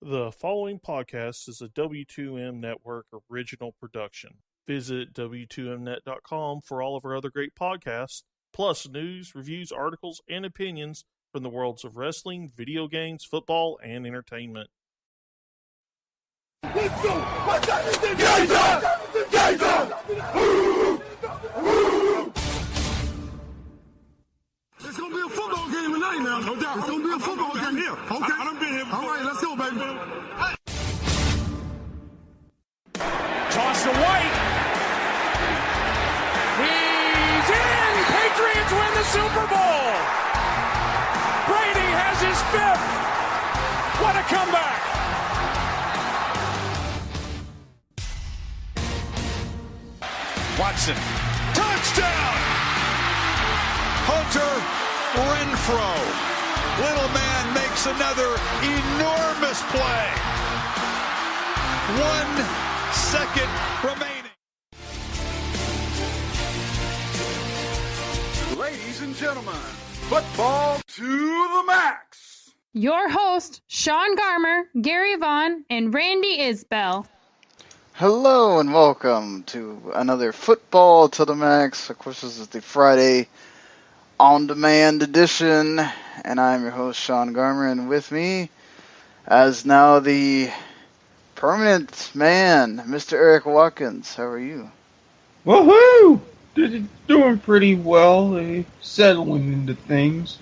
The following podcast is a W2M Network original production. Visit W2Mnet.com for all of our other great podcasts, plus news, reviews, articles, and opinions from the worlds of wrestling, video games, football, and entertainment. Let's go! What's that? Gator! It's gonna be a football game tonight now. No doubt. It's gonna be a football game here. Okay. I done been here before. All right, let's go, baby. Hey. Toss to White. He's in! Patriots win the Super Bowl! Brady has his fifth! What a comeback! Watson. Touchdown! Hunter Renfro. Little man makes another enormous play. 1 second remaining. Ladies and gentlemen, football to the max. Your host, Sean Garmer, Gary Vaughan, and Randy Isbell. Hello and welcome to another Football to the Max. Of course, this is the Friday on-demand edition, and I'm your host, Sean Garmer, and with me, as now the permanent man, Mr. Erik Watkins. How are you? Woohoo! Doing pretty well, settling into things.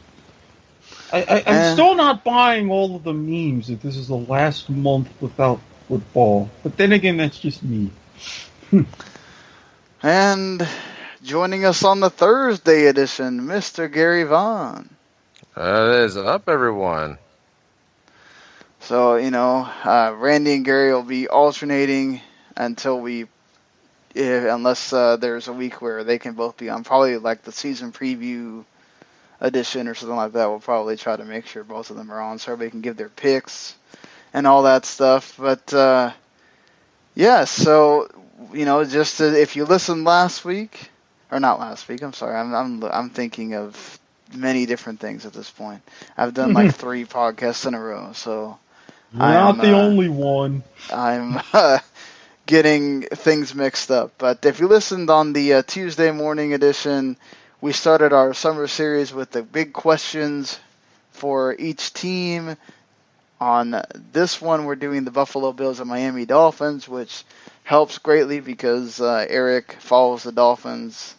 I'm still not buying all of the memes that this is the last month without football. But then again, that's just me. And joining us on the Thursday edition, Mr. Gary Vaughan. It is up, everyone. So, Randy and Gary will be alternating until unless there's a week where they can both be on. Probably like the season preview edition or something like that. We'll probably try to make sure both of them are on so everybody can give their picks and all that stuff. But, so, if you listened last week, or not last week, I'm sorry, I'm thinking of many different things at this point. I've done like 3 podcasts in a row, so you're not the only one. I'm getting things mixed up. But if you listened on the Tuesday morning edition, we started our summer series with the big questions for each team. On this one, we're doing the Buffalo Bills and Miami Dolphins, which helps greatly because Erik follows the Dolphins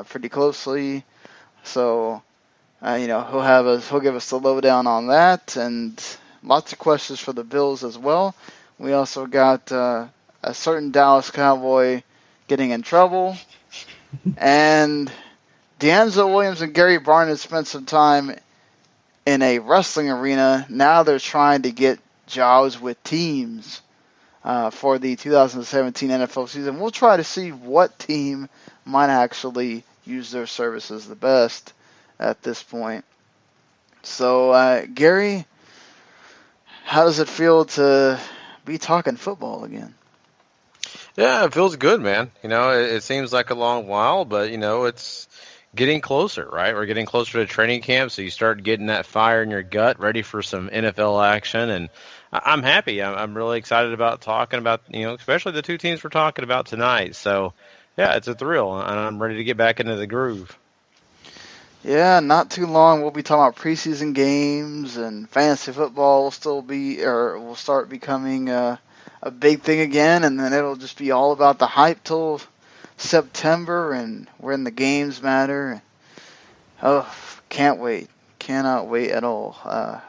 pretty closely. So, he'll give us the lowdown on that, and lots of questions for the Bills as well. We also got a certain Dallas Cowboy getting in trouble, and DeAngelo Williams and Gary Barnidge spent some time in a wrestling arena. Now they're trying to get jobs with teams for the 2017 NFL season. We'll try to see what team might actually use their services the best at this point. So, Gary, how does it feel to be talking football again? Yeah, it feels good, man. It seems like a long while, but, it's getting closer, right? We're getting closer to training camp, so you start getting that fire in your gut, ready for some NFL action, and I'm happy. I'm really excited about talking about, especially the 2 teams we're talking about tonight. So, yeah, it's a thrill, and I'm ready to get back into the groove. Yeah, not too long. We'll be talking about preseason games, and fantasy football will start becoming a big thing again, and then it'll just be all about the hype till September and when the games matter. Oh, can't wait. Cannot wait at all.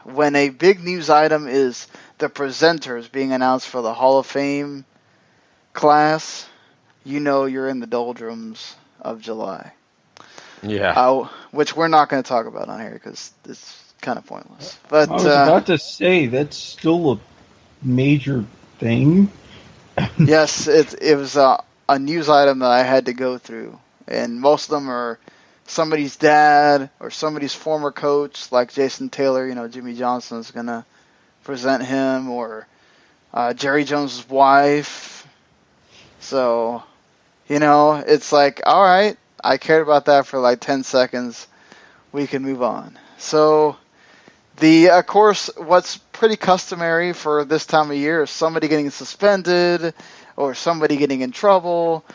When a big news item is the presenters being announced for the Hall of Fame class, you're in the doldrums of July. Yeah. Which we're not going to talk about on here because it's kind of pointless. But I was about to say, that's still a major thing. Yes, it was a news item that I had to go through. And most of them are somebody's dad or somebody's former coach, like Jason Taylor. Jimmy Johnson is going to present him, or Jerry Jones' wife. So, it's like, all right, I cared about that for like 10 seconds. We can move on. So, Of course, what's pretty customary for this time of year is somebody getting suspended or somebody getting in trouble.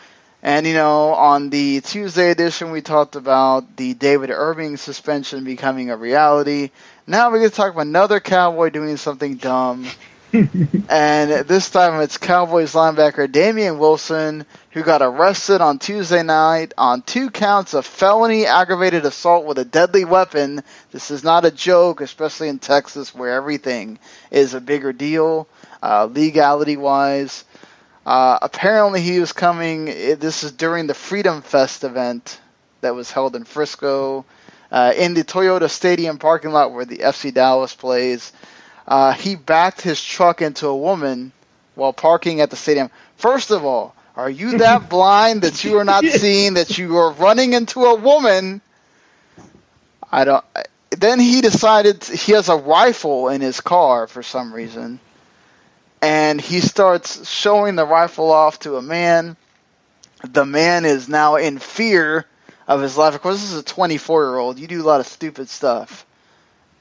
And, on the Tuesday edition, we talked about the David Irving suspension becoming a reality. Now we're going to talk about another Cowboy doing something dumb. And this time it's Cowboys linebacker Damien Wilson, who got arrested on Tuesday night on 2 counts of felony aggravated assault with a deadly weapon. This is not a joke, especially in Texas where everything is a bigger deal, legality-wise. Apparently he was coming, this is during the Freedom Fest event that was held in Frisco, in the Toyota Stadium parking lot where the FC Dallas plays. He backed his truck into a woman while parking at the stadium. First of all, are you that blind that you are not seeing that you are running into a woman? Then he decided he has a rifle in his car for some reason. And he starts showing the rifle off to a man. The man is now in fear of his life. Of course, this is a 24-year-old. You do a lot of stupid stuff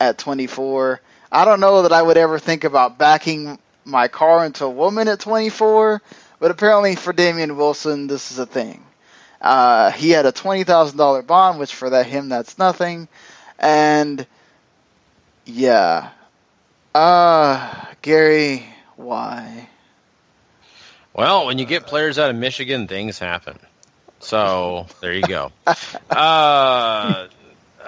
at 24. I don't know that I would ever think about backing my car into a woman at 24, but apparently for Damien Wilson, this is a thing. He had a $20,000 bond, which for him, that's nothing. And, yeah. Gary, why? Well, when you get players out of Michigan, things happen. So, there you go.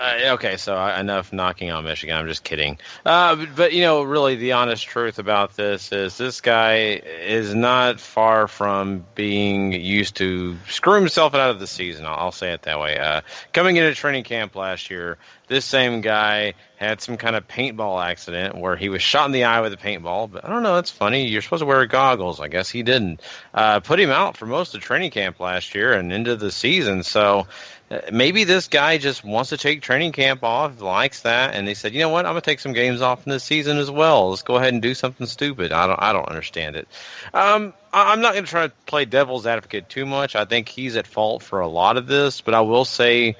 Okay, so enough knocking on Michigan. I'm just kidding. But, really the honest truth about this is this guy is not far from being used to screw himself out of the season. I'll say it that way. Coming into training camp last year, this same guy had some kind of paintball accident where he was shot in the eye with a paintball. But I don't know, that's funny. You're supposed to wear goggles. I guess he didn't. Put him out for most of training camp last year and into the season. So maybe this guy just wants to take training camp off, likes that, and they said, you know what, I'm going to take some games off in this season as well. Let's go ahead and do something stupid. I don't understand it. I'm not going to try to play devil's advocate too much. I think he's at fault for a lot of this, but I will say,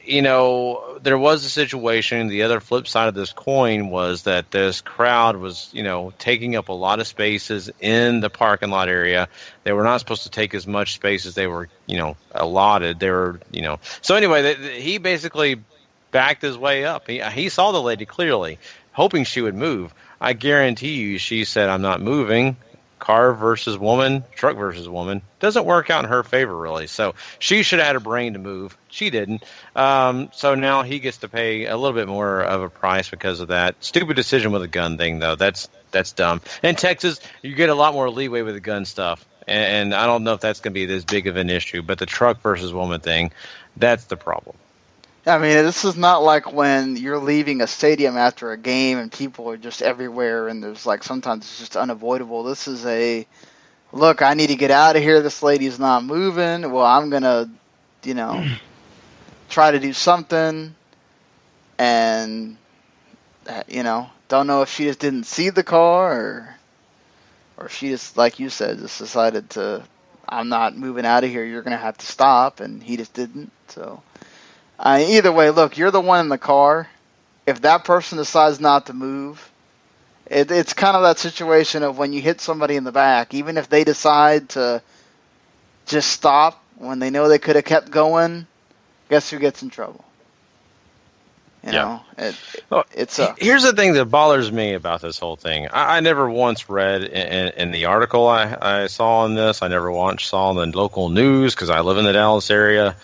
there was a situation, the other flip side of this coin was that this crowd was, taking up a lot of spaces in the parking lot area. They were not supposed to take as much space as they were, allotted. They were, So anyway, he basically backed his way up. He saw the lady clearly, hoping she would move. I guarantee you she said, I'm not moving. Car versus woman, truck versus woman, doesn't work out in her favor, really. So she should have had a brain to move. She didn't. So now he gets to pay a little bit more of a price because of that. Stupid decision with a gun thing, though. That's dumb. In Texas, you get a lot more leeway with the gun stuff. And I don't know if that's going to be this big of an issue. But the truck versus woman thing, that's the problem. I mean, this is not like when you're leaving a stadium after a game and people are just everywhere and there's sometimes it's just unavoidable. This is look, I need to get out of here. This lady's not moving. Well, I'm going to, try to do something and, don't know if she just didn't see the car or if she just, like you said, just decided I'm not moving out of here. You're going to have to stop. And he just didn't. So. Either way, look, you're the one in the car. If that person decides not to move, it's kind of that situation of when you hit somebody in the back, even if they decide to just stop when they know they could have kept going, guess who gets in trouble? It sucks. Here's the thing that bothers me about this whole thing. I never once read in the article I saw on this, I never once saw in the local news because I live in the Dallas area,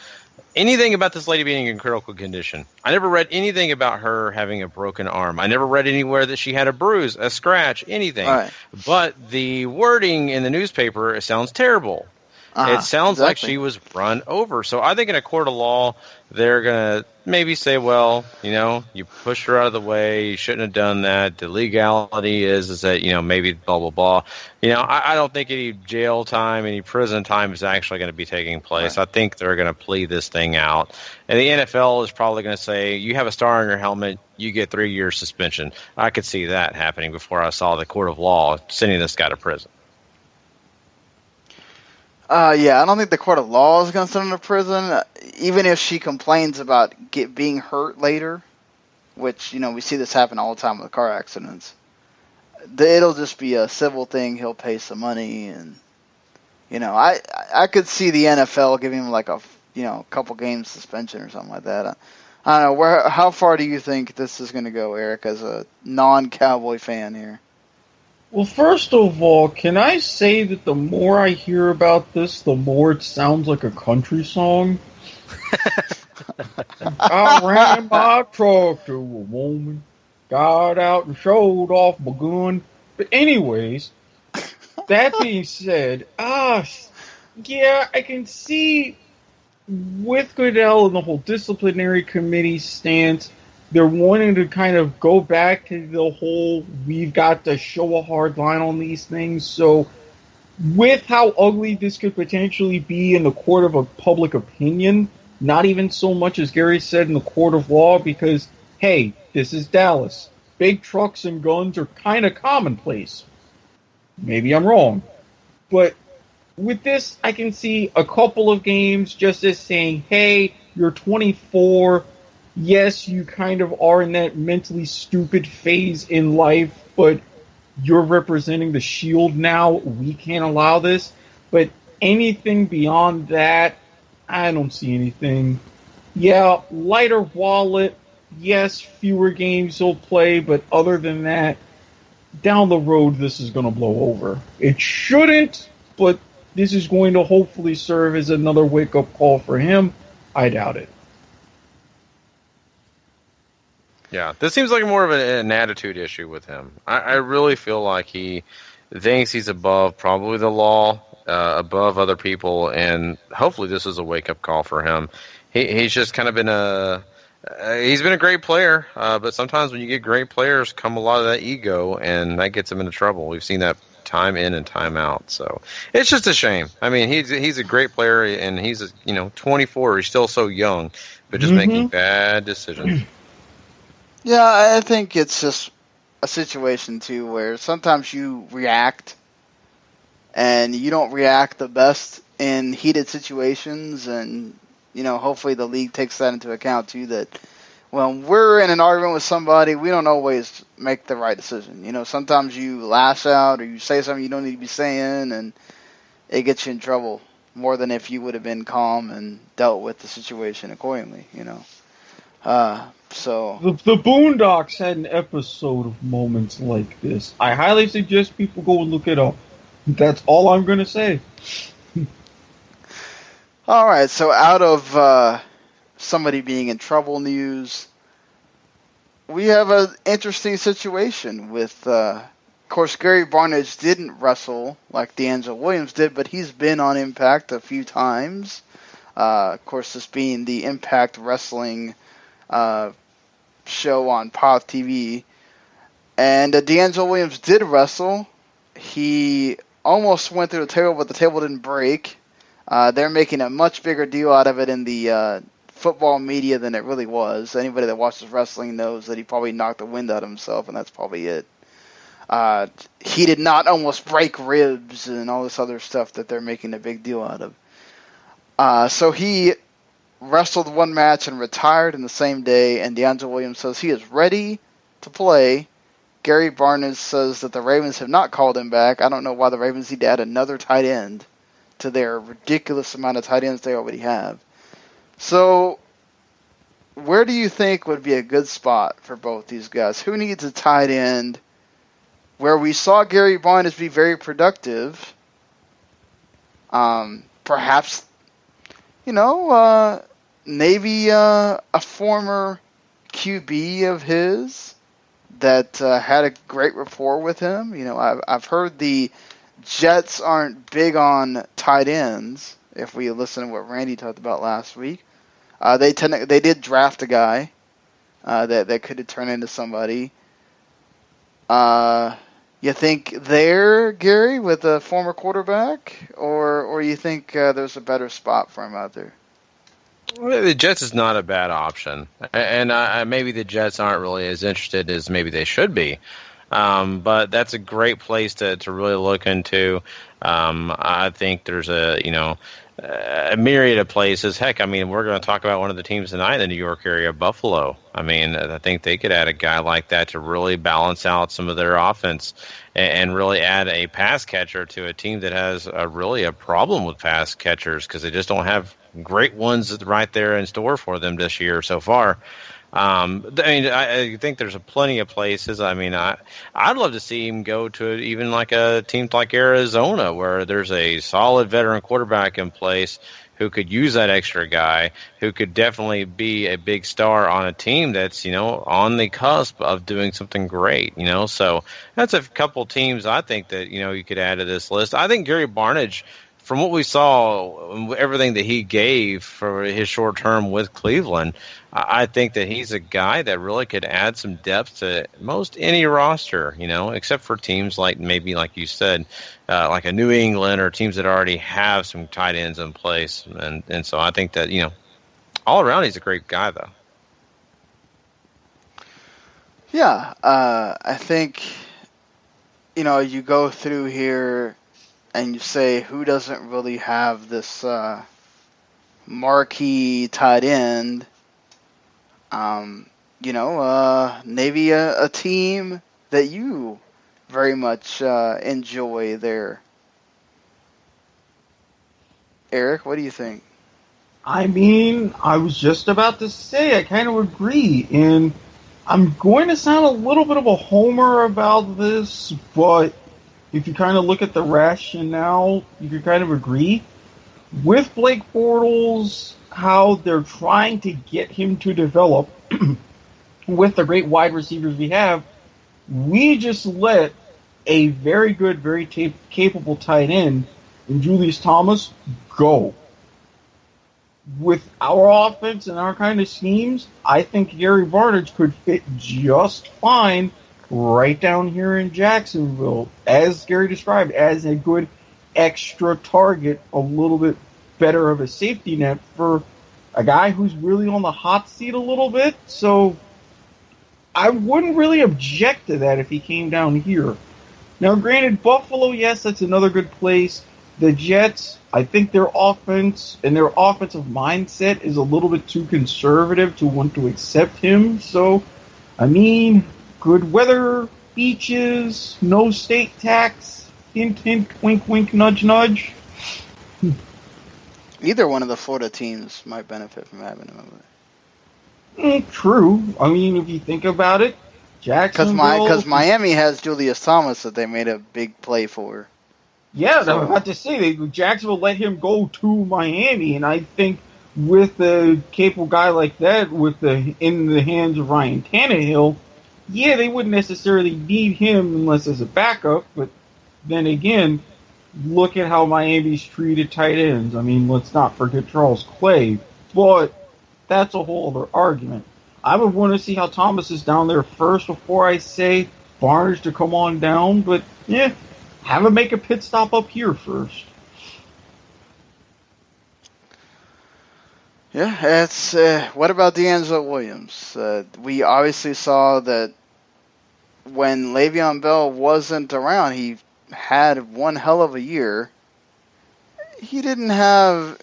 anything about this lady being in critical condition. I never read anything about her having a broken arm. I never read anywhere that she had a bruise, a scratch, anything. Right. But the wording in the newspaper, it sounds terrible. It sounds like she was run over. So I think in a court of law, they're going to maybe say, well, you pushed her out of the way. You shouldn't have done that. The legality is that, maybe blah, blah, blah. I don't think any jail time, any prison time is actually going to be taking place. Right. I think they're going to plead this thing out. And the NFL is probably going to say, you have a star on your helmet, you get 3 years suspension. I could see that happening before I saw the court of law sending this guy to prison. I don't think the court of law is going to send her to prison, even if she complains about being hurt later. which, we see this happen all the time with car accidents, it'll just be a civil thing. He'll pay some money, and, I could see the NFL giving him like a couple games suspension or something like that. I don't know. How far do you think this is going to go, Erik, as a non-Cowboy fan here? Well, first of all, can I say that the more I hear about this, the more it sounds like a country song? I ran my truck to a woman, got out and showed off my gun. But anyways, that being said, yeah, I can see with Goodell and the whole disciplinary committee stance, they're wanting to kind of go back to the whole, we've got to show a hard line on these things. So with how ugly this could potentially be in the court of a public opinion, not even so much as Gary said in the court of law, because, hey, this is Dallas. Big trucks and guns are kind of commonplace. Maybe I'm wrong. But with this, I can see a couple of games just as saying, hey, you're 24. Yes, you kind of are in that mentally stupid phase in life, but you're representing the Shield now. We can't allow this. But anything beyond that, I don't see anything. Yeah, lighter wallet. Yes, fewer games he'll play, but other than that, down the road, this is going to blow over. It shouldn't, but this is going to hopefully serve as another wake-up call for him. I doubt it. Yeah, this seems like more of an attitude issue with him. I really feel like he thinks he's above probably the law, above other people, and hopefully this is a wake-up call for him. He's just kind of been he's been a great player, but sometimes when you get great players come a lot of that ego, and that gets him into trouble. We've seen that time in and time out. So it's just a shame. I mean, he's a great player, and he's 24. He's still so young, but just making bad decisions. Yeah, I think it's just a situation, too, where sometimes you react, and you don't react the best in heated situations, and, hopefully the league takes that into account, too, that when we're in an argument with somebody, we don't always make the right decision. Sometimes you lash out or you say something you don't need to be saying, and it gets you in trouble more than if you would have been calm and dealt with the situation accordingly, So the Boondocks had an episode of moments like this. I highly suggest people go and look it up. That's all I'm going to say. All right, so out of somebody being in trouble news, we have an interesting situation with, of course, Gary Barnidge didn't wrestle like DeAngelo Williams did, but he's been on Impact a few times. Of course, this being the Impact Wrestling show on Pop TV. And DeAngelo Williams did wrestle. He almost went through the table, but the table didn't break. They're making a much bigger deal out of it in the football media than it really was. Anybody that watches wrestling knows that he probably knocked the wind out of himself, and that's probably it. He did not almost break ribs and all this other stuff that they're making a big deal out of. So he wrestled one match and retired in the same day, and DeAngelo Williams says he is ready to play. Gary Barnidge says that the Ravens have not called him back. I don't know why the Ravens need to add another tight end to their ridiculous amount of tight ends they already have. So, where do you think would be a good spot for both these guys? Who needs a tight end? Where we saw Gary Barnidge be very productive, perhaps, maybe a former QB of his that had a great rapport with him. I've heard the Jets aren't big on tight ends, if we listen to what Randy talked about last week. They did draft a guy that could turn into somebody. You think there, Gary, with a former quarterback, or you think there's a better spot for him out there? Well, the Jets is not a bad option, and maybe the Jets aren't really as interested as maybe they should be. But that's a great place to really look into. I think there's a myriad of places. Heck, I mean, we're going to talk about one of the teams tonight in the New York area, Buffalo. I mean, I think they could add a guy like that to really balance out some of their offense and really add a pass catcher to a team that has really a problem with pass catchers because they just don't have great ones right there in store for them this year so far. I mean, I think there's plenty of places. I mean, I'd love to see him go to even like a team like Arizona where there's a solid veteran quarterback in place who could use that extra guy, who could definitely be a big star on a team that's, on the cusp of doing something great, So that's a couple teams I think that, you could add to this list. I think Gary Barnidge, from what we saw, everything that he gave for his short term with Cleveland, I think that he's a guy that really could add some depth to most any roster, except for teams like maybe, like you said, like a New England or teams that already have some tight ends in place. And so I think that, all around he's a great guy, though. Yeah, I think, you go through here and you say who doesn't really have this marquee tight end. Maybe a team that you very much enjoy there. Erik, what do you think? I mean, I was just about to say I kind of agree, and I'm going to sound a little bit of a homer about this, but if you kind of look at the rationale, you can kind of agree. With Blake Bortles, how they're trying to get him to develop with the great wide receivers we have, we just let a very good, very capable tight end in Julius Thomas go. With our offense and our kind of schemes, I think Gary Barnidge could fit just fine right down here in Jacksonville, as Gary described, as a good extra target, a little bit better of a safety net for a guy who's really on the hot seat a little bit. So I wouldn't really object to that if he came down here. Now, granted, Buffalo, yes, that's another good place. The Jets, I think their offense and their offensive mindset is a little bit too conservative to want to accept him. So, I mean, good weather, beaches, no state tax, hint, hint, wink, wink, nudge, nudge. Either one of the Florida teams might benefit from having him over there. True. I mean, if you think about it, Jacksonville... Because Miami has Julius Thomas that they made a big play for. Yeah, I was about to say, Jacksonville let him go to Miami, and I think with a capable guy like that, in the hands of Ryan Tannehill, yeah, they wouldn't necessarily need him unless as a backup, but then again, look at how Miami's treated tight ends. I mean, let's not forget Charles Clay, but that's a whole other argument. I would want to see how Thomas is down there first before I say Barnidge to come on down, but yeah, have him make a pit stop up here first. Yeah, it's what about DeAngelo Williams? We obviously saw that when Le'Veon Bell wasn't around, he had one hell of a year. He didn't have,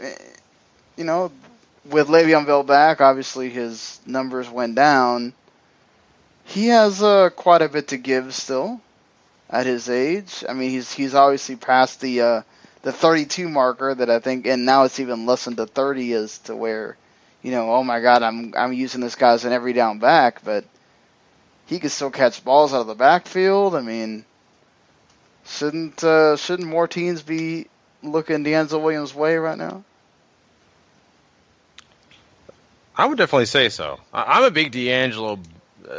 with Le'Veon Bell back, obviously his numbers went down. He has quite a bit to give still at his age. I mean, he's obviously past the 32 marker that I think, and now it's even less than the 30 is to where, oh my God, I'm using this guy as an every down back, but he can still catch balls out of the backfield. I mean, shouldn't more teams be looking DeAngelo Williams' way right now? I would definitely say so. I'm a big DeAngelo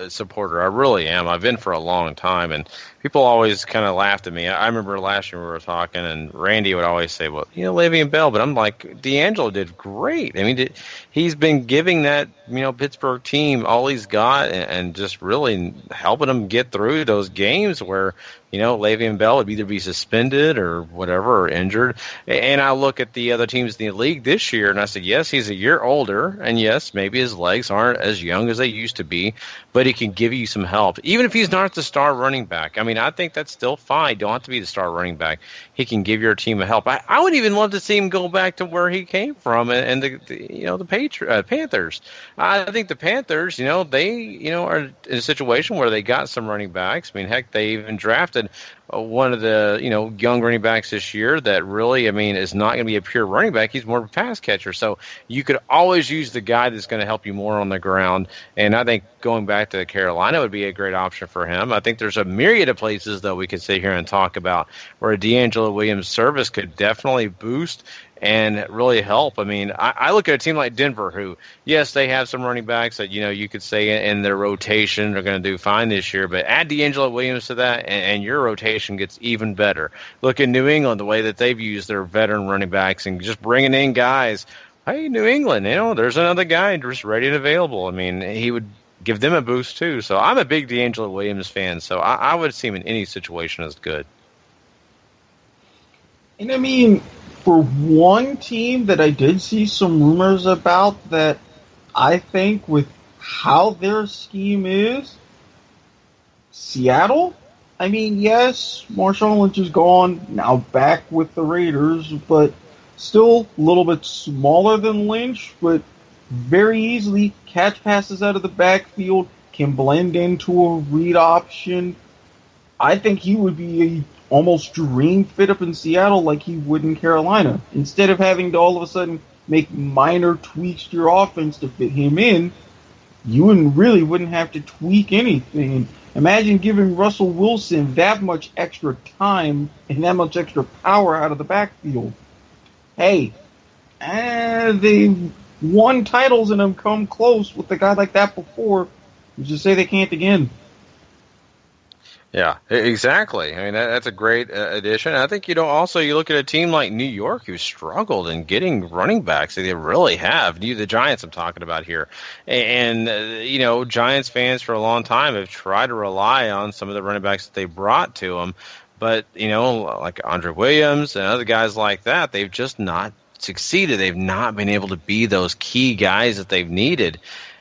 supporter. I really am. I've been for a long time, and people always kind of laughed at me. I remember last year we were talking, and Randy would always say, well, Le'Veon Bell, but I'm like, DeAngelo did great. I mean, he's been giving that, Pittsburgh team all he's got and just really helping them get through those games where, Le'Veon Bell would either be suspended or whatever, or injured. And I look at the other teams in the league this year, and I said, yes, he's a year older, and yes, maybe his legs aren't as young as they used to be, but he can give you some help. Even if he's not the star running back, I mean, I think that's still fine. Don't have to be the star running back. He can give your team a help. I would even love to see him go back to where he came from and the Panthers. I think the Panthers, they are in a situation where they got some running backs. I mean, heck, they even drafted one of the young running backs this year that really, is not going to be a pure running back. He's more of a pass catcher. So you could always use the guy that's going to help you more on the ground. And I think going back to Carolina would be a great option for him. I think there's a myriad of places that we could sit here and talk about where DeAngelo Williams' service could definitely boost and really help. I mean, I look at a team like Denver who, yes, they have some running backs that, you could say in their rotation are going to do fine this year, but add DeAngelo Williams to that and your rotation gets even better. Look at New England, the way that they've used their veteran running backs and just bringing in guys. Hey, New England, there's another guy just ready and available. I mean, he would give them a boost too. So I'm a big DeAngelo Williams fan, so I would see him in any situation as good. And for one team that I did see some rumors about that I think with how their scheme is, Seattle. Yes, Marshawn Lynch is gone, now back with the Raiders, but still a little bit smaller than Lynch, but very easily catch passes out of the backfield, can blend into a read option. I think he would be a almost dream fit up in Seattle like he would in Carolina. Instead of having to all of a sudden make minor tweaks to your offense to fit him in, you wouldn't have to tweak anything. Imagine giving Russell Wilson that much extra time and that much extra power out of the backfield. Hey, they won titles and have come close with a guy like that before. You just say they can't again. Yeah, exactly. That's a great addition. I think, also you look at a team like New York who struggled in getting running backs. They really have. The Giants I'm talking about here. And, Giants fans for a long time have tried to rely on some of the running backs that they brought to them. But, like Andre Williams and other guys like that, they've just not succeeded. They've not been able to be those key guys that they've needed.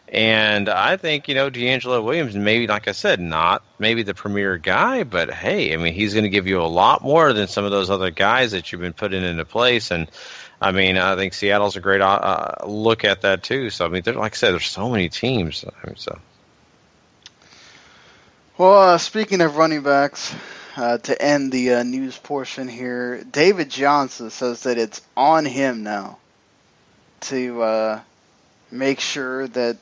And I think, DeAngelo Williams, maybe, like I said, not maybe the premier guy, but hey, he's going to give you a lot more than some of those other guys that you've been putting into place. And I think Seattle's a great look at that too. So, like I said, there's so many teams. Well, speaking of running backs, to end the news portion here, David Johnson says that it's on him now to make sure that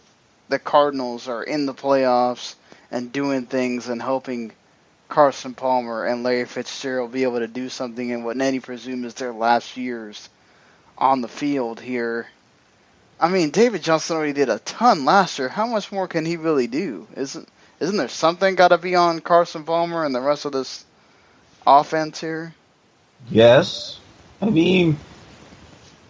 the Cardinals are in the playoffs and doing things and helping Carson Palmer and Larry Fitzgerald be able to do something in what many presume is their last years on the field here. David Johnson already did a ton last year. How much more can he really do? Isn't there something got to be on Carson Palmer and the rest of this offense here? Yes.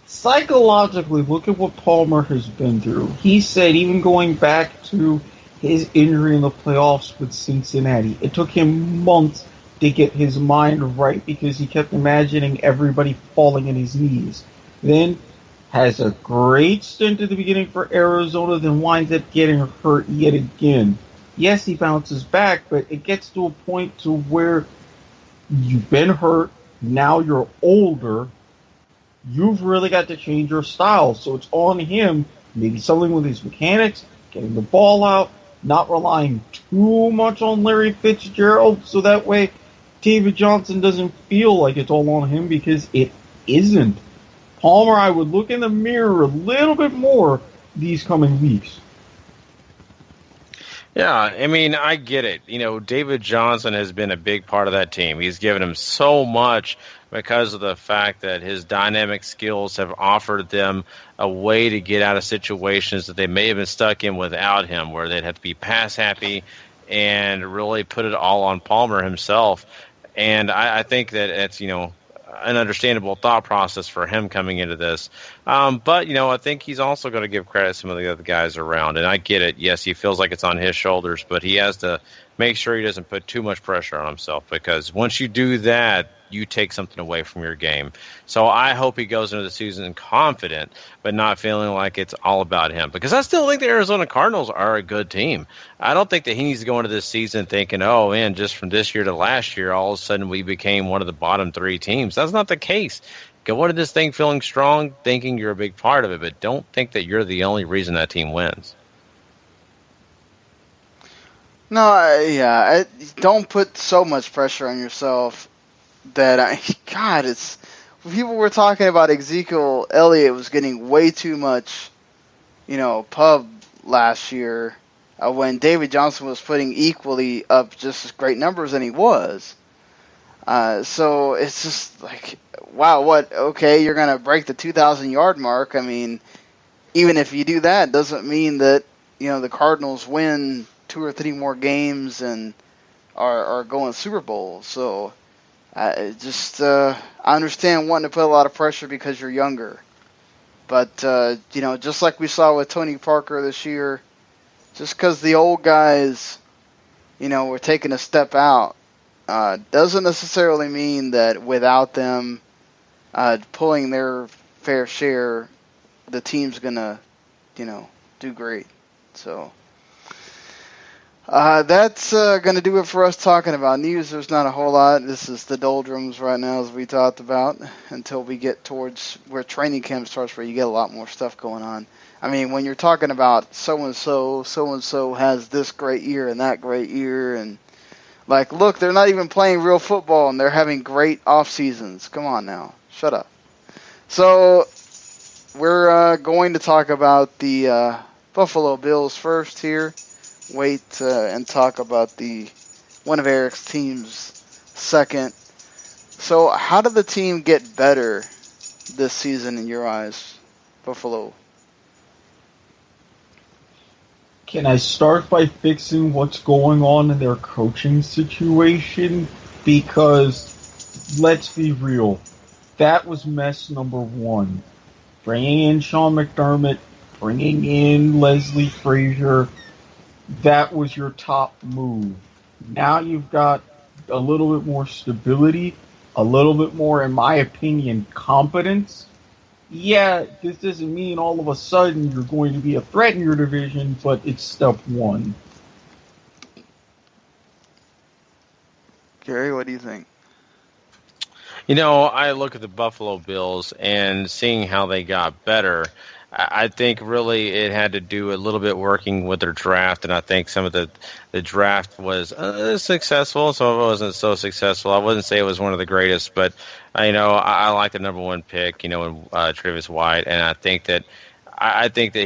Psychologically, look at what Palmer has been through. He said, even going back to his injury in the playoffs with Cincinnati, it took him months to get his mind right because he kept imagining everybody falling in his knees. Then has a great stint at the beginning for Arizona, then winds up getting hurt yet again. Yes, he bounces back, but it gets to a point to where you've been hurt, now you're older, you've really got to change your style. So it's on him, maybe something with his mechanics, getting the ball out, not relying too much on Larry Fitzgerald, so that way David Johnson doesn't feel like it's all on him, because it isn't. Palmer, I would look in the mirror a little bit more these coming weeks. Yeah, I get it. David Johnson has been a big part of that team. He's given him so much because of the fact that his dynamic skills have offered them a way to get out of situations that they may have been stuck in without him, where they'd have to be pass happy and really put it all on Palmer himself. And I think that it's, an understandable thought process for him coming into this. But, I think he's also going to give credit to some of the other guys around. And I get it. Yes, he feels like it's on his shoulders, but he has to make sure he doesn't put too much pressure on himself, because once you do that, you take something away from your game. So I hope he goes into the season confident, but not feeling like it's all about him, because I still think the Arizona Cardinals are a good team. I don't think that he needs to go into this season thinking, oh, man, just from this year to last year, all of a sudden we became one of the bottom 3 teams. That's not the case. Go into this thing feeling strong, thinking you're a big part of it, but don't think that you're the only reason that team wins. No, don't put so much pressure on yourself that it's people were talking about Ezekiel Elliott was getting way too much, pub last year when David Johnson was putting equally up just as great numbers than he was. So it's just like, wow, what? Okay, you're gonna break the 2,000-yard mark. I mean, even if you do that, doesn't mean that the Cardinals win 2 or 3 more games and are going Super Bowl. So I understand wanting to put a lot of pressure because you're younger, but just like we saw with Tony Parker this year, just because the old guys, were taking a step out, doesn't necessarily mean that without them pulling their fair share, the team's gonna, do great. So. That's going to do it for us talking about news. There's not a whole lot. This is the doldrums right now, as we talked about, until we get towards where training camp starts, where you get a lot more stuff going on. I mean, when you're talking about so-and-so has this great year and that great year, and, look, they're not even playing real football, and they're having great off-seasons. Come on now. Shut up. So, we're going to talk about the Buffalo Bills first here. Wait and talk about one of Erik's teams second. So how did the team get better this season in your eyes, Buffalo? Can I start by fixing what's going on in their coaching situation? Because let's be real, that was mess number 1. Bringing in Sean McDermott, bringing in Leslie Frazier, that was your top move. Now you've got a little bit more stability, a little bit more, in my opinion, competence. Yeah, this doesn't mean all of a sudden you're going to be a threat in your division, but it's step 1. Gary, what do you think? I look at the Buffalo Bills and seeing how they got better. I think really it had to do a little bit working with their draft, and I think some of the draft was successful, some of it wasn't so successful. I wouldn't say it was one of the greatest, but I like the number 1 pick, in Travis White, and I think that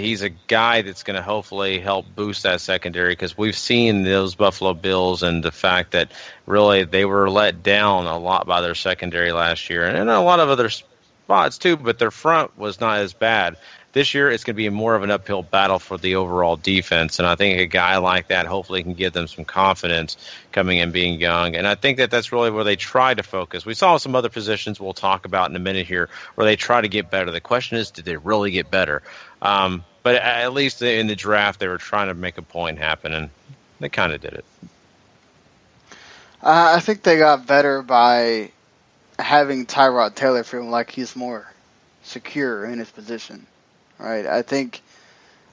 he's a guy that's going to hopefully help boost that secondary, because we've seen those Buffalo Bills and the fact that really they were let down a lot by their secondary last year, and a lot of other spots too, but their front was not as bad. This year, it's going to be more of an uphill battle for the overall defense, and I think a guy like that hopefully can give them some confidence coming in being young, and I think that that's really where they try to focus. We saw some other positions we'll talk about in a minute here where they try to get better. The question is, did they really get better? But at least in the draft, they were trying to make a point happen, and they kind of did it. I think they got better by having Tyrod Taylor feeling like he's more secure in his position. Right, I think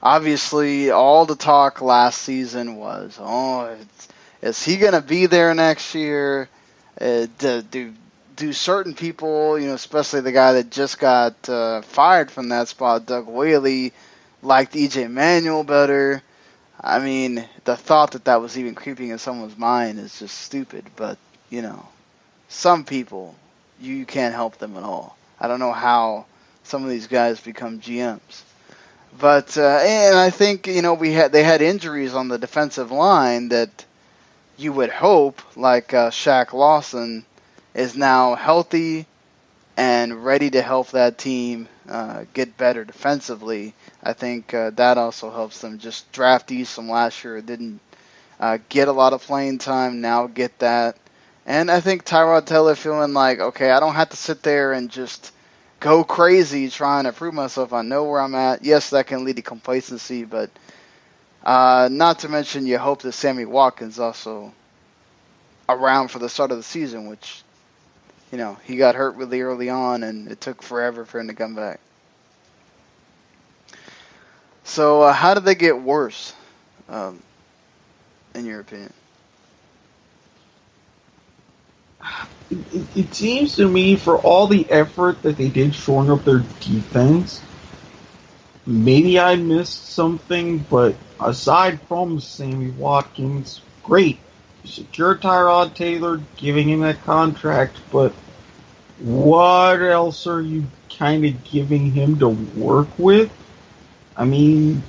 obviously all the talk last season was, is he going to be there next year? Do certain people, especially the guy that just got fired from that spot, Doug Whaley, liked E.J. Manuel better? I mean, the thought that was even creeping in someone's mind is just stupid. But, some people, you can't help them at all. I don't know how some of these guys become GMs. But and I think, they had injuries on the defensive line that you would hope, like Shaq Lawson, is now healthy and ready to help that team get better defensively. I think that also helps them. Just draftees from last year didn't get a lot of playing time, now get that. And I think Tyrod Taylor feeling like, okay, I don't have to sit there and just go crazy trying to prove myself. I know where I'm at. Yes, that can lead to complacency, but Not to mention, you hope that Sammy Watkins also around for the start of the season, which, he got hurt really early on, and it took forever for him to come back. So, how did they get worse, in your opinion? It seems to me, for all the effort that they did shoring up their defense, maybe I missed something, but aside from Sammy Watkins, great. Secure Tyrod Taylor, giving him that contract, but what else are you kind of giving him to work with? I mean,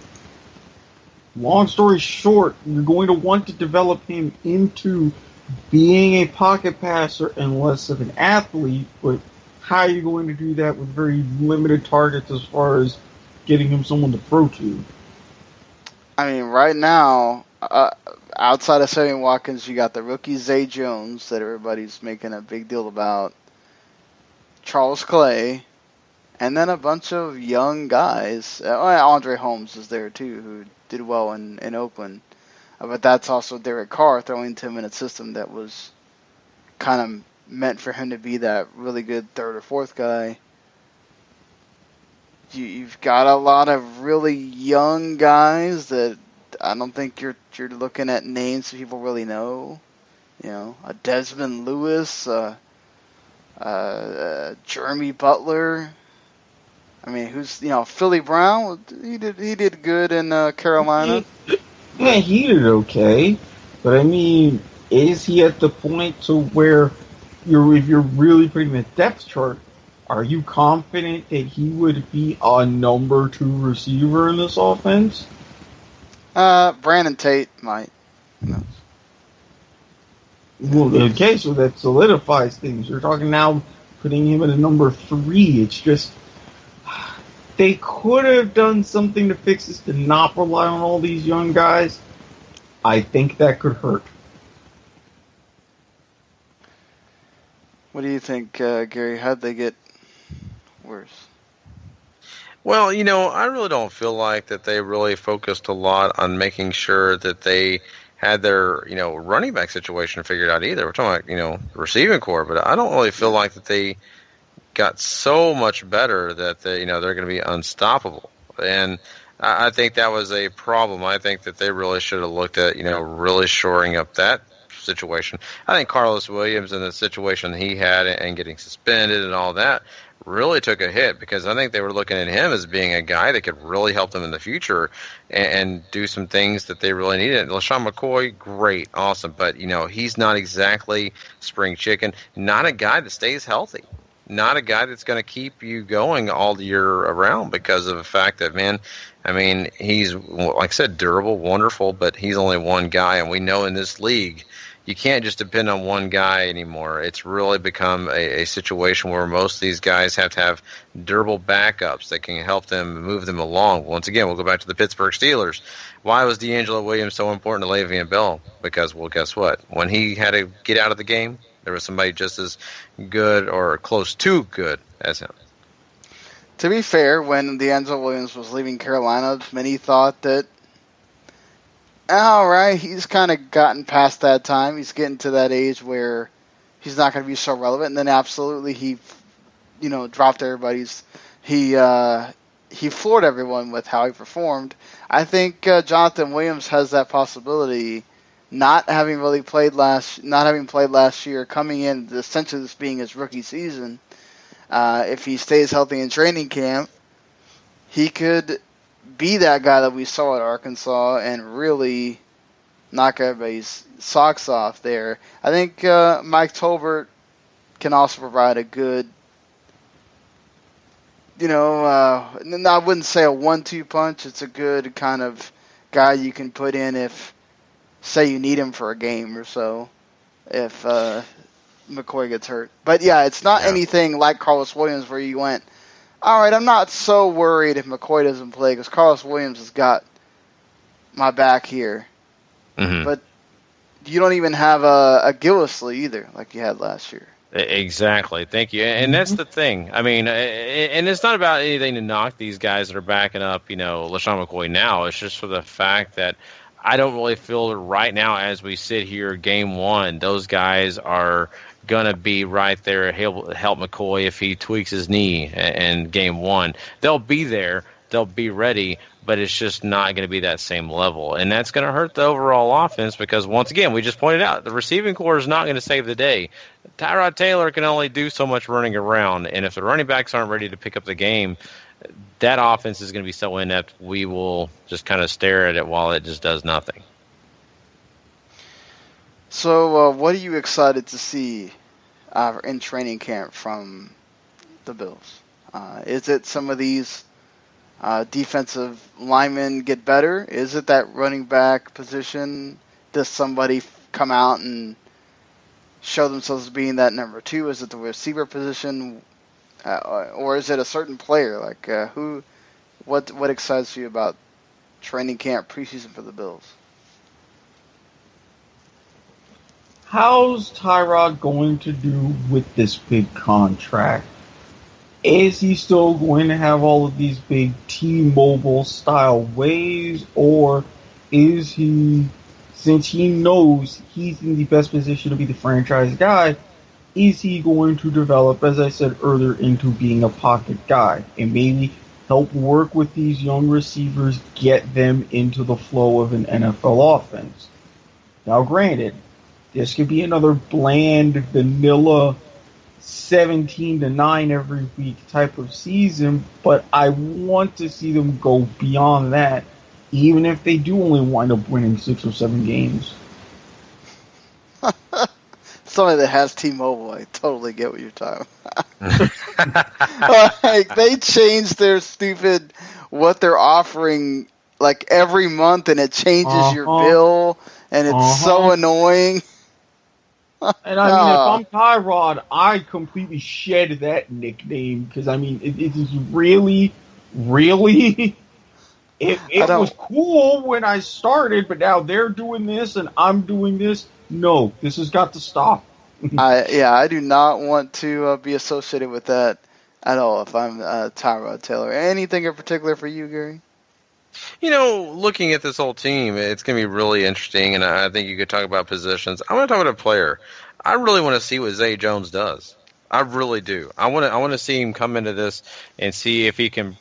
long story short, you're going to want to develop him into being a pocket passer and less of an athlete, but how are you going to do that with very limited targets as far as getting him someone to throw to? I mean, right now, outside of Sammy Watkins, you got the rookie Zay Jones that everybody's making a big deal about, Charles Clay, and then a bunch of young guys. Andre Holmes is there too, who did well in Oakland. But that's also Derek Carr throwing to him in a system that was kind of meant for him to be that really good third or fourth guy. You've got a lot of really young guys that I don't think you're looking at names that people really know. A Desmond Lewis, Jeremy Butler. I mean, who's Philly Brown? He did good in Carolina. Yeah, he did okay, but I mean, is he at the point to where if you're really putting the depth chart, are you confident that he would be a number 2 receiver in this offense? Brandon Tate might. Who knows? Well, okay, so that solidifies things. You're talking now putting him at a number 3. It's just, they could have done something to fix this to not rely on all these young guys. I think that could hurt. What do you think, Gary? How'd they get worse? Well, I really don't feel like that they really focused a lot on making sure that they had their, running back situation figured out either. We're talking about, receiving core, but I don't really feel like that they got so much better that they're going to be unstoppable. And I think that was a problem. I think that they really should have looked at, really shoring up that situation. I think Carlos Williams and the situation he had and getting suspended and all that really took a hit, because I think they were looking at him as being a guy that could really help them in the future and do some things that they really needed. LaShawn McCoy, great, awesome, but, he's not exactly spring chicken, not a guy that stays healthy. Not a guy that's going to keep you going all year around because of the fact that, he's, like I said, durable, wonderful, but he's only one guy, and we know in this league you can't just depend on one guy anymore. It's really become a situation where most of these guys have to have durable backups that can help them move them along. Once again, we'll go back to the Pittsburgh Steelers. Why was DeAngelo Williams so important to Le'Veon Bell? Because, well, guess what? When he had to get out of the game, there was somebody just as good or close to good as him. To be fair, when DeAngelo Williams was leaving Carolina, many thought that, all right, he's kind of gotten past that time. He's getting to that age where he's not going to be so relevant. And then absolutely he, dropped everybody's. He floored everyone with how he performed. I think Jonathan Williams has that possibility. Not having played last year, coming in essentially this being his rookie season, if he stays healthy in training camp, he could be that guy that we saw at Arkansas and really knock everybody's socks off there. I think Mike Tolbert can also provide a good, I wouldn't say a 1-2 punch. It's a good kind of guy you can put in if, say, you need him for a game or so, if McCoy gets hurt. But, yeah, it's not anything like Carlos Williams where you went, all right, I'm not so worried if McCoy doesn't play because Carlos Williams has got my back here. Mm-hmm. But you don't even have a Gillislee either like you had last year. Exactly. Thank you. And that's the thing. I mean, and it's not about anything to knock these guys that are backing up, LaShawn McCoy now. It's just for the fact that I don't really feel right now as we sit here game one, those guys are going to be right there to help McCoy if he tweaks his knee in game one. They'll be there. They'll be ready, but it's just not going to be that same level. And that's going to hurt the overall offense because, once again, we just pointed out, the receiving core is not going to save the day. Tyrod Taylor can only do so much running around, and if the running backs aren't ready to pick up the game, that offense is going to be so inept, we will just kind of stare at it while it just does nothing. So what are you excited to see in training camp from the Bills? Is it some of these defensive linemen get better? Is it that running back position? Does somebody come out and show themselves as being that number two? Is it the receiver position? Or is it a certain player? Like what excites you about training camp preseason for the Bills? How's Tyrod going to do with this big contract? Is he still going to have all of these big T-Mobile style ways, or is he, since he knows he's in the best position to be the franchise guy, is he going to develop, as I said earlier, into being a pocket guy and maybe help work with these young receivers, get them into the flow of an NFL offense? Now, granted, this could be another bland, vanilla 17-9 every week type of season, but I want to see them go beyond that, even if they do only wind up winning 6 or 7 games. Somebody that has T-Mobile, I totally get what you're talking about. Like, they changed their stupid, what they're offering, like every month, and it changes your bill, and it's so annoying. And I mean, if I'm Tyrod, I completely shed that nickname because I mean, it is really, it was cool when I started, but now they're doing this and I'm doing this. No, this has got to stop. I do not want to be associated with that at all. If I'm Tyrod Taylor, anything in particular for you, Gary? Looking at this whole team, it's going to be really interesting, and I think you could talk about positions. I want to talk about a player. I really want to see what Zay Jones does. I really do. I want to see him come into this and see if he can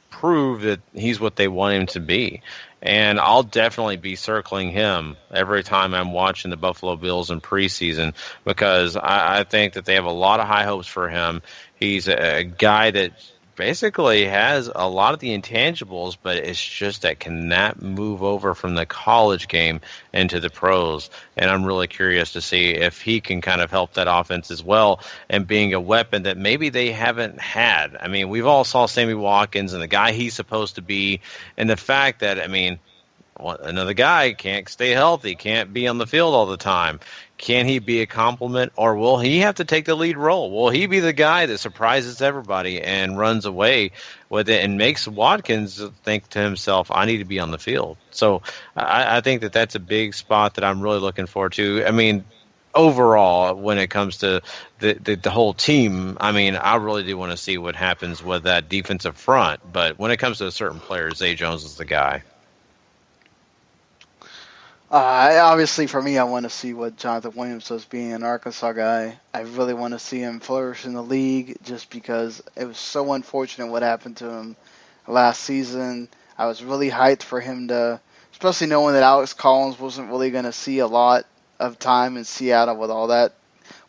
prove that he's what they want him to be. And I'll definitely be circling him every time I'm watching the Buffalo Bills in preseason because I think that they have a lot of high hopes for him. He's a guy that basically has a lot of the intangibles, but it's just that cannot move over from the college game into the pros. And I'm really curious to see if he can kind of help that offense as well and being a weapon that maybe they haven't had. I mean, we've all saw Sammy Watkins and the guy he's supposed to be, and the fact that, I mean, another guy can't stay healthy, can't be on the field all the time. Can he be a compliment, or will he have to take the lead role? Will he be the guy that surprises everybody and runs away with it and makes Watkins think to himself, I need to be on the field? So I think that that's a big spot that I'm really looking forward to. I mean, overall, when it comes to the whole team, I mean, I really do want to see what happens with that defensive front. But when it comes to a certain player, Zay Jones is the guy. Obviously, for me, I want to see what Jonathan Williams does being an Arkansas guy. I really want to see him flourish in the league just because it was so unfortunate what happened to him last season. I was really hyped for him to, especially knowing that Alex Collins wasn't really going to see a lot of time in Seattle with all that,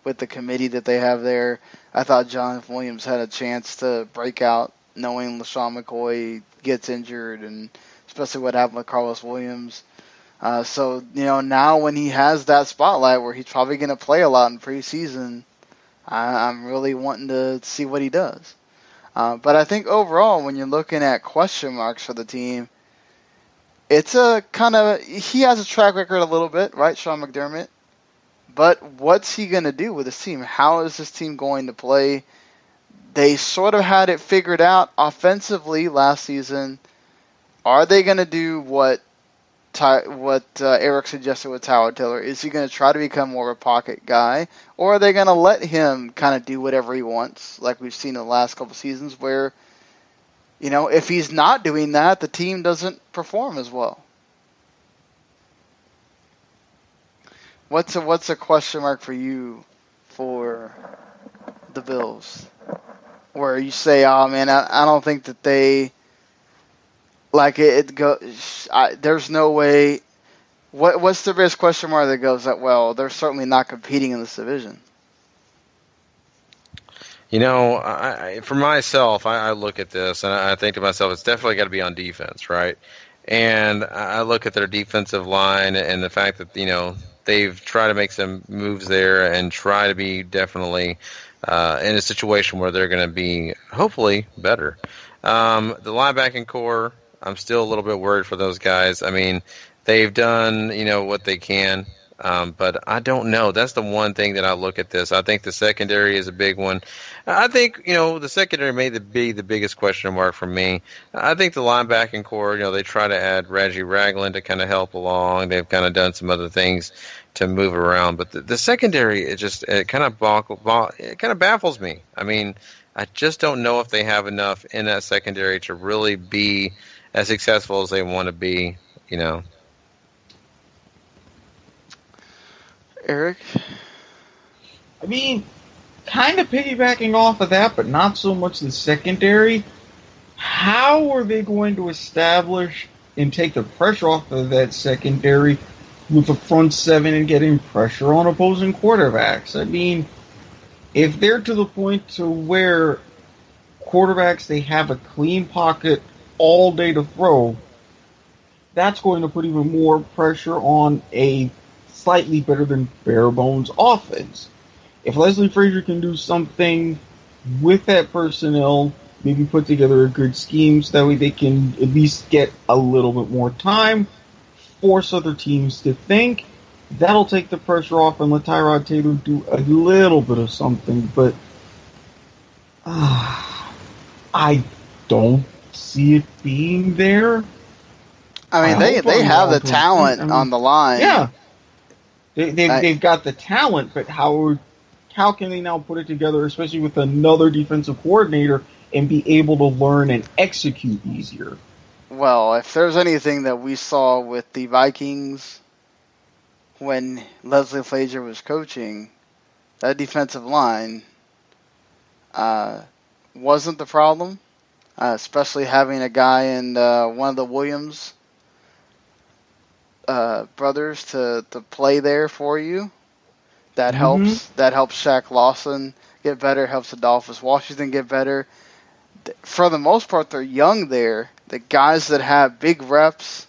with the committee that they have there. I thought Jonathan Williams had a chance to break out knowing LaShawn McCoy gets injured and especially what happened with Carlos Williams. So, now when he has that spotlight where he's probably going to play a lot in preseason, I'm really wanting to see what he does. But I think overall, when you're looking at question marks for the team, it's a kind of, he has a track record a little bit, right, Sean McDermott? But what's he going to do with his team? How is this team going to play? They sort of had it figured out offensively last season. Are they going to do what Erik suggested with Tyler Taylor. Is he going to try to become more of a pocket guy, or are they going to let him kind of do whatever he wants, like we've seen in the last couple seasons, where, if he's not doing that, the team doesn't perform as well? What's a question mark for you for the Bills, where you say, oh man, I don't think that they there's no way. What's the biggest question mark that goes that, well, they're certainly not competing in this division? For myself, I look at this and I think to myself, it's definitely got to be on defense, right? And I look at their defensive line and the fact that, they've tried to make some moves there and try to be definitely in a situation where they're going to be hopefully better. The linebacking core, I'm still a little bit worried for those guys. I mean, they've done, what they can, but I don't know. That's the one thing that I look at this. I think the secondary is a big one. I think, the secondary may be the biggest question mark for me. I think the linebacking core, they try to add Reggie Ragland to kind of help along. They've kind of done some other things to move around, but the secondary, it kind of baffles me. I mean, I just don't know if they have enough in that secondary to really be as successful as they want to be, Erik? I mean, kind of piggybacking off of that, but not so much the secondary. How are they going to establish and take the pressure off of that secondary with the front seven and getting pressure on opposing quarterbacks? I mean, if they're to the point to where quarterbacks, they have a clean pocket all day to throw, that's going to put even more pressure on a slightly better than bare bones offense. If Leslie Frazier can do something with that personnel, maybe put together a good scheme so that way they can at least get a little bit more time, force other teams to think, that'll take the pressure off and let Tyrod Taylor do a little bit of something. But I don't see it being there. I mean, they have the talent on the line. Yeah. They've got the talent, but how can they now put it together, especially with another defensive coordinator, and be able to learn and execute easier? Well, if there's anything that we saw with the Vikings when Leslie Frazier was coaching, that defensive line wasn't the problem, especially having a guy in one of the Williams brothers to play there for you. That helps. That helps Shaq Lawson get better, helps the Dolphins Washington get better. For the most part, they're young there. The guys that have big reps,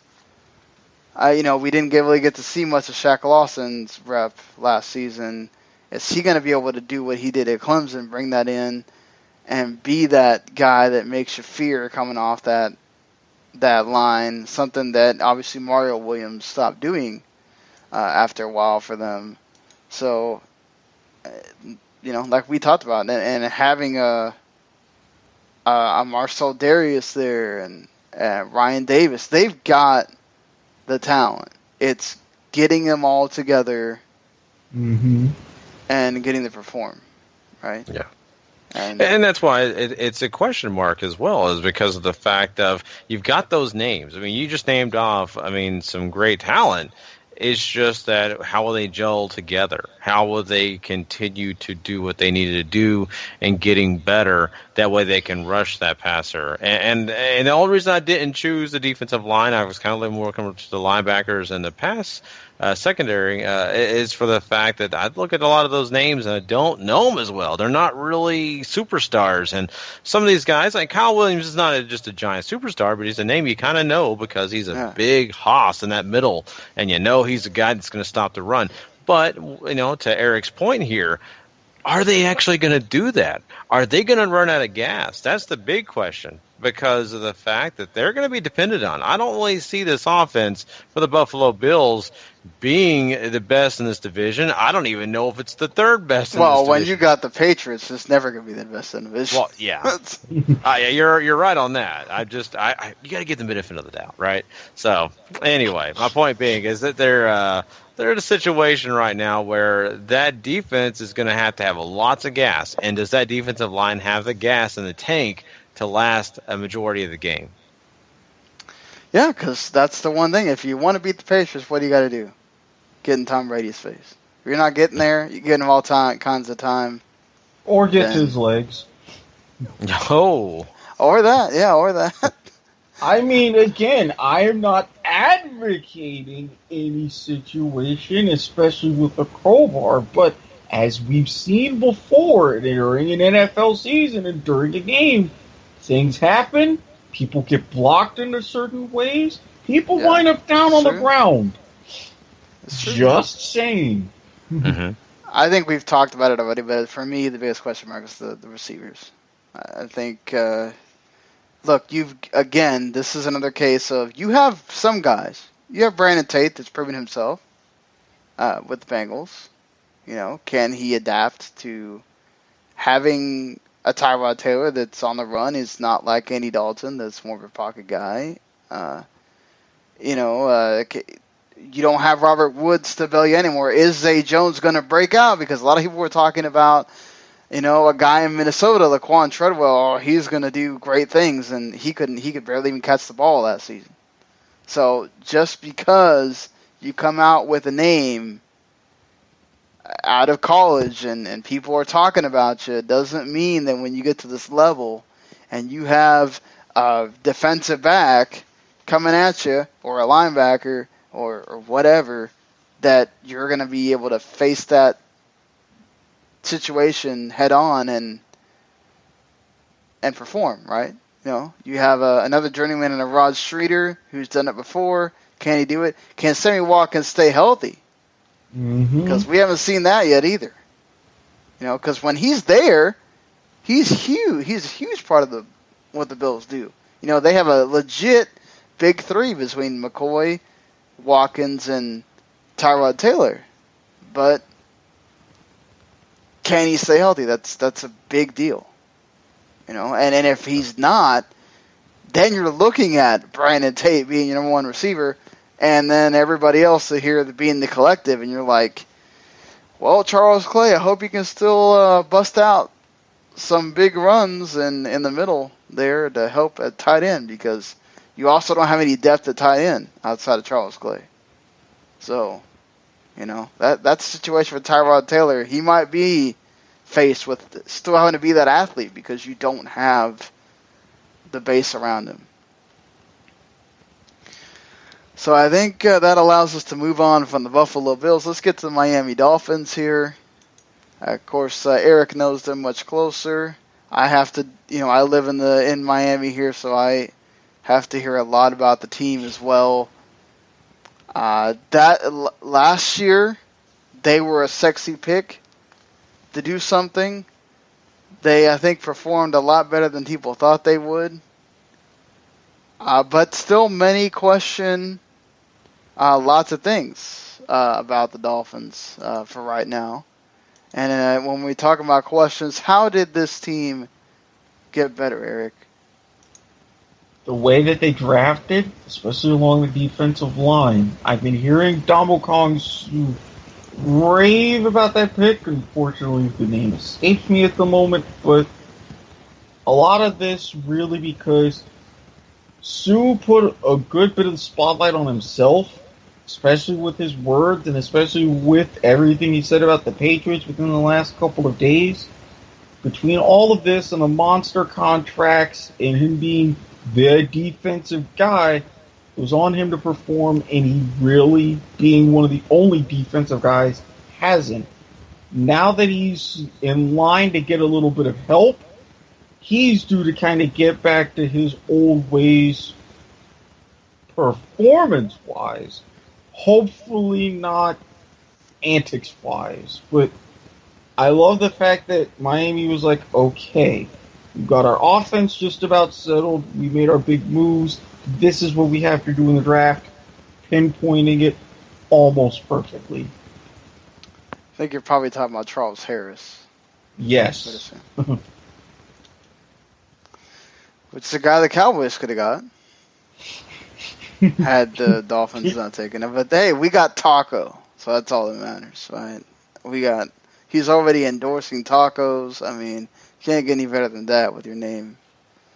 we didn't really get to see much of Shaq Lawson's rep last season. Is he going to be able to do what he did at Clemson, bring that in, and be that guy that makes you fear coming off that line, something that obviously Mario Williams stopped doing after a while for them. So, like we talked about, and having a Marcel Darius there and Ryan Davis, they've got the talent. It's getting them all together and getting to perform, right? Yeah. And that's why it's a question mark as well, is because of the fact of you've got those names. I mean, you just named off, some great talent. It's just that how will they gel together? How will they continue to do what they needed to do and getting better? That way they can rush that passer. And the only reason I didn't choose the defensive line, I was kind of a little more comfortable to the linebackers and the pass secondary, is for the fact that I look at a lot of those names and I don't know them as well. They're not really superstars. And some of these guys, like Kyle Williams, is not just a giant superstar, but he's a name you kind of know because he's a big hoss in that middle, and he's a guy that's going to stop the run. But, to Erik's point here, are they actually going to do that? Are they going to run out of gas? That's the big question. because of the fact that they're going to be dependent on. I don't really see this offense for the Buffalo Bills being the best in this division. I don't even know if it's the third best in this division. Well, when you got the Patriots, it's never going to be the best in the division. Well, yeah. Yeah, you're right on that. You got to give them the benefit of the doubt, right? So, anyway, my point being is that they're in a situation right now where that defense is going to have lots of gas. And does that defensive line have the gas in the tank to last a majority of the game? Yeah, because that's the one thing. If you want to beat the Patriots, what do you got to do? Get in Tom Brady's face. If you're not getting there, you're getting him all kinds of time. Or get to his legs. Oh. Or that, yeah, or that. I mean, again, I am not advocating any situation, especially with the crowbar, but as we've seen before during an NFL season and during a game, things happen. People get blocked in certain ways. People wind up down on the ground. Just saying. Mm-hmm. I think we've talked about it already, but for me, the biggest question mark is the receivers. I think, look, this is another case of you have some guys. You have Brandon Tate that's proven himself with the Bengals. You know, can he adapt to having a Tyrod Taylor that's on the run? Is not like Andy Dalton, that's more of a pocket guy. You don't have Robert Woods to bail you anymore. Is Zay Jones going to break out? Because a lot of people were talking about, a guy in Minnesota, Laquan Treadwell, he's going to do great things, and he could barely even catch the ball last season. So just because you come out with a name out of college and people are talking about you, doesn't mean that when you get to this level and you have a defensive back coming at you or a linebacker or whatever, that you're going to be able to face that situation head on and perform, right? You have another journeyman in a Rod Streeter who's done it before. Can he do it? Can Sammy Watkins stay healthy? Because we haven't seen that yet either. Because when he's there, he's huge. He's a huge part of what the Bills do. They have a legit big three between McCoy, Watkins, and Tyrod Taylor. But can he stay healthy? That's a big deal. And if he's not, then you're looking at Brandon Tate being your number one receiver, and then everybody else here being the collective, and you're like, well, Charles Clay, I hope you can still bust out some big runs in the middle there to help at tight end, because you also don't have any depth at tight end outside of Charles Clay. So, that's the situation for Tyrod Taylor. He might be faced with still having to be that athlete because you don't have the base around him. So I think that allows us to move on from the Buffalo Bills. Let's get to the Miami Dolphins here. Of course, Erik knows them much closer. I have to, I live in Miami here, so I have to hear a lot about the team as well. That last year, they were a sexy pick to do something. They, I think, performed a lot better than people thought they would. But still, many question lots of things about the Dolphins for right now. And when we talk about questions, how did this team get better, Erik? The way that they drafted, especially along the defensive line. I've been hearing Dombo Kong's rave about that pick. Unfortunately, the name escapes me at the moment, but a lot of this really because Sue put a good bit of the spotlight on himself, especially with his words and especially with everything he said about the Patriots within the last couple of days. Between all of this and the monster contracts and him being the defensive guy, it was on him to perform, and he really, being one of the only defensive guys, hasn't. Now that he's in line to get a little bit of help, he's due to kind of get back to his old ways performance-wise. Hopefully not antics-wise. But I love the fact that Miami was like, okay, We've got our offense just about settled. We made our big moves. This is what we have to do in the draft. Pinpointing it almost perfectly. I think you're probably talking about Charles Harris. Yes. Which is the guy the Cowboys could have got. Had the Dolphins not taken it. But hey, we got Taco. So that's all that matters, right? He's already endorsing tacos. I mean, you can't get any better than that with your name.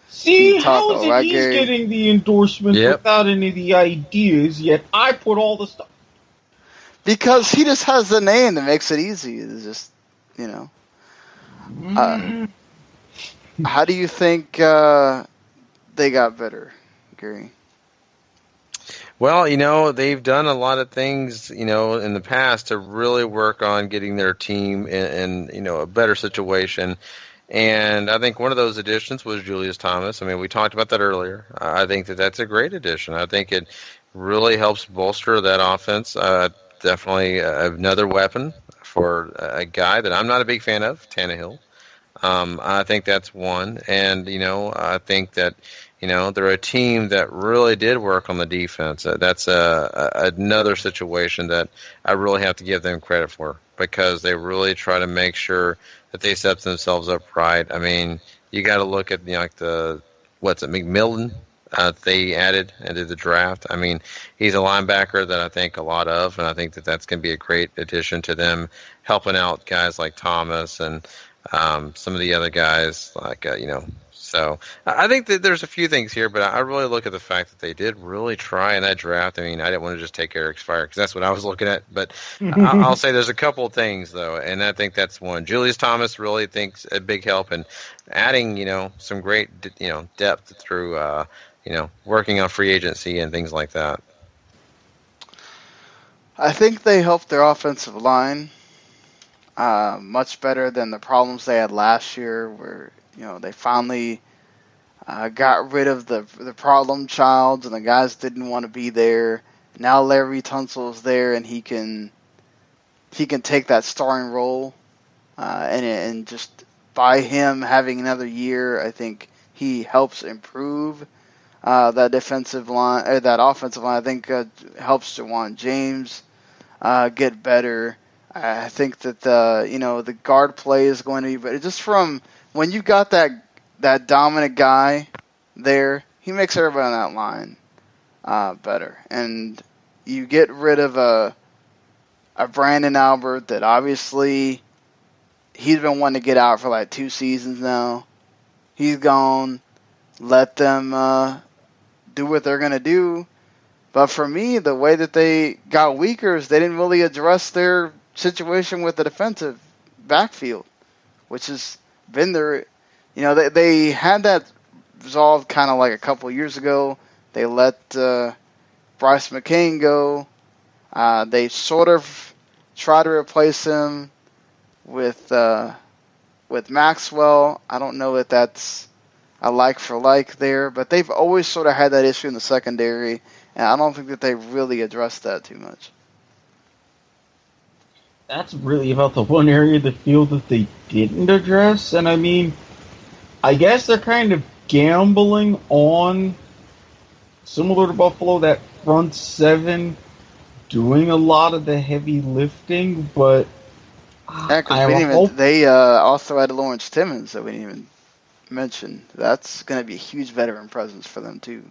See, Taco, how is it right, he's Gary? getting the endorsement without any of the ideas, yet I put all the stuff? Because he just has the name that makes it easy. It's just, how do you think they got better, Gary? Well, they've done a lot of things, in the past to really work on getting their team in a better situation. And I think one of those additions was Julius Thomas. I mean, we talked about that earlier. I think that's a great addition. I think it really helps bolster that offense. Definitely another weapon for a guy that I'm not a big fan of, Tannehill. I think that's one. And, I think that, they're a team that really did work on the defense. That's another situation that I really have to give them credit for, because they really try to make sure that they set themselves up right. I mean, you got to look at McMillan they added into the draft. I mean, he's a linebacker that I think a lot of, and I think that's going to be a great addition to them, helping out guys like Thomas and some of the other guys So I think that there's a few things here, but I really look at the fact that they did really try in that draft. I mean, I didn't want to just take Eric's fire because that's what I was looking at, but I'll say there's a couple of things, though, and I think that's one. Julius Thomas really thinks a big help in adding, some great, depth through, working on free agency and things like that. I think they helped their offensive line much better than the problems they had last year, where they finally got rid of the problem child, and the guys didn't want to be there. Now Larry Tunsil's there, and he can take that starring role, and just by him having another year, I think he helps improve that defensive line or that offensive line. I think helps Jawan James get better. I think that the guard play is going to be better. Just from when you've got that dominant guy there, he makes everybody on that line better. And you get rid of a Brandon Albert that obviously he's been wanting to get out for like 2 seasons now. He's gone. Let them do what they're going to do. But for me, the way that they got weaker is they didn't really address their situation with the defensive backfield, which has been their, they had that resolved kind of like a couple of years ago. They let Bryce McCain go. They sort of try to replace him with Maxwell. I don't know if that's a like for like there, but they've always sort of had that issue in the secondary, and I don't think that they really addressed that too much. That's really about the one area of the field that they didn't address, and I mean, I guess they're kind of gambling on, similar to Buffalo, that front seven doing a lot of the heavy lifting, but they also had Lawrence Timmons that we didn't even mention. That's going to be a huge veteran presence for them too.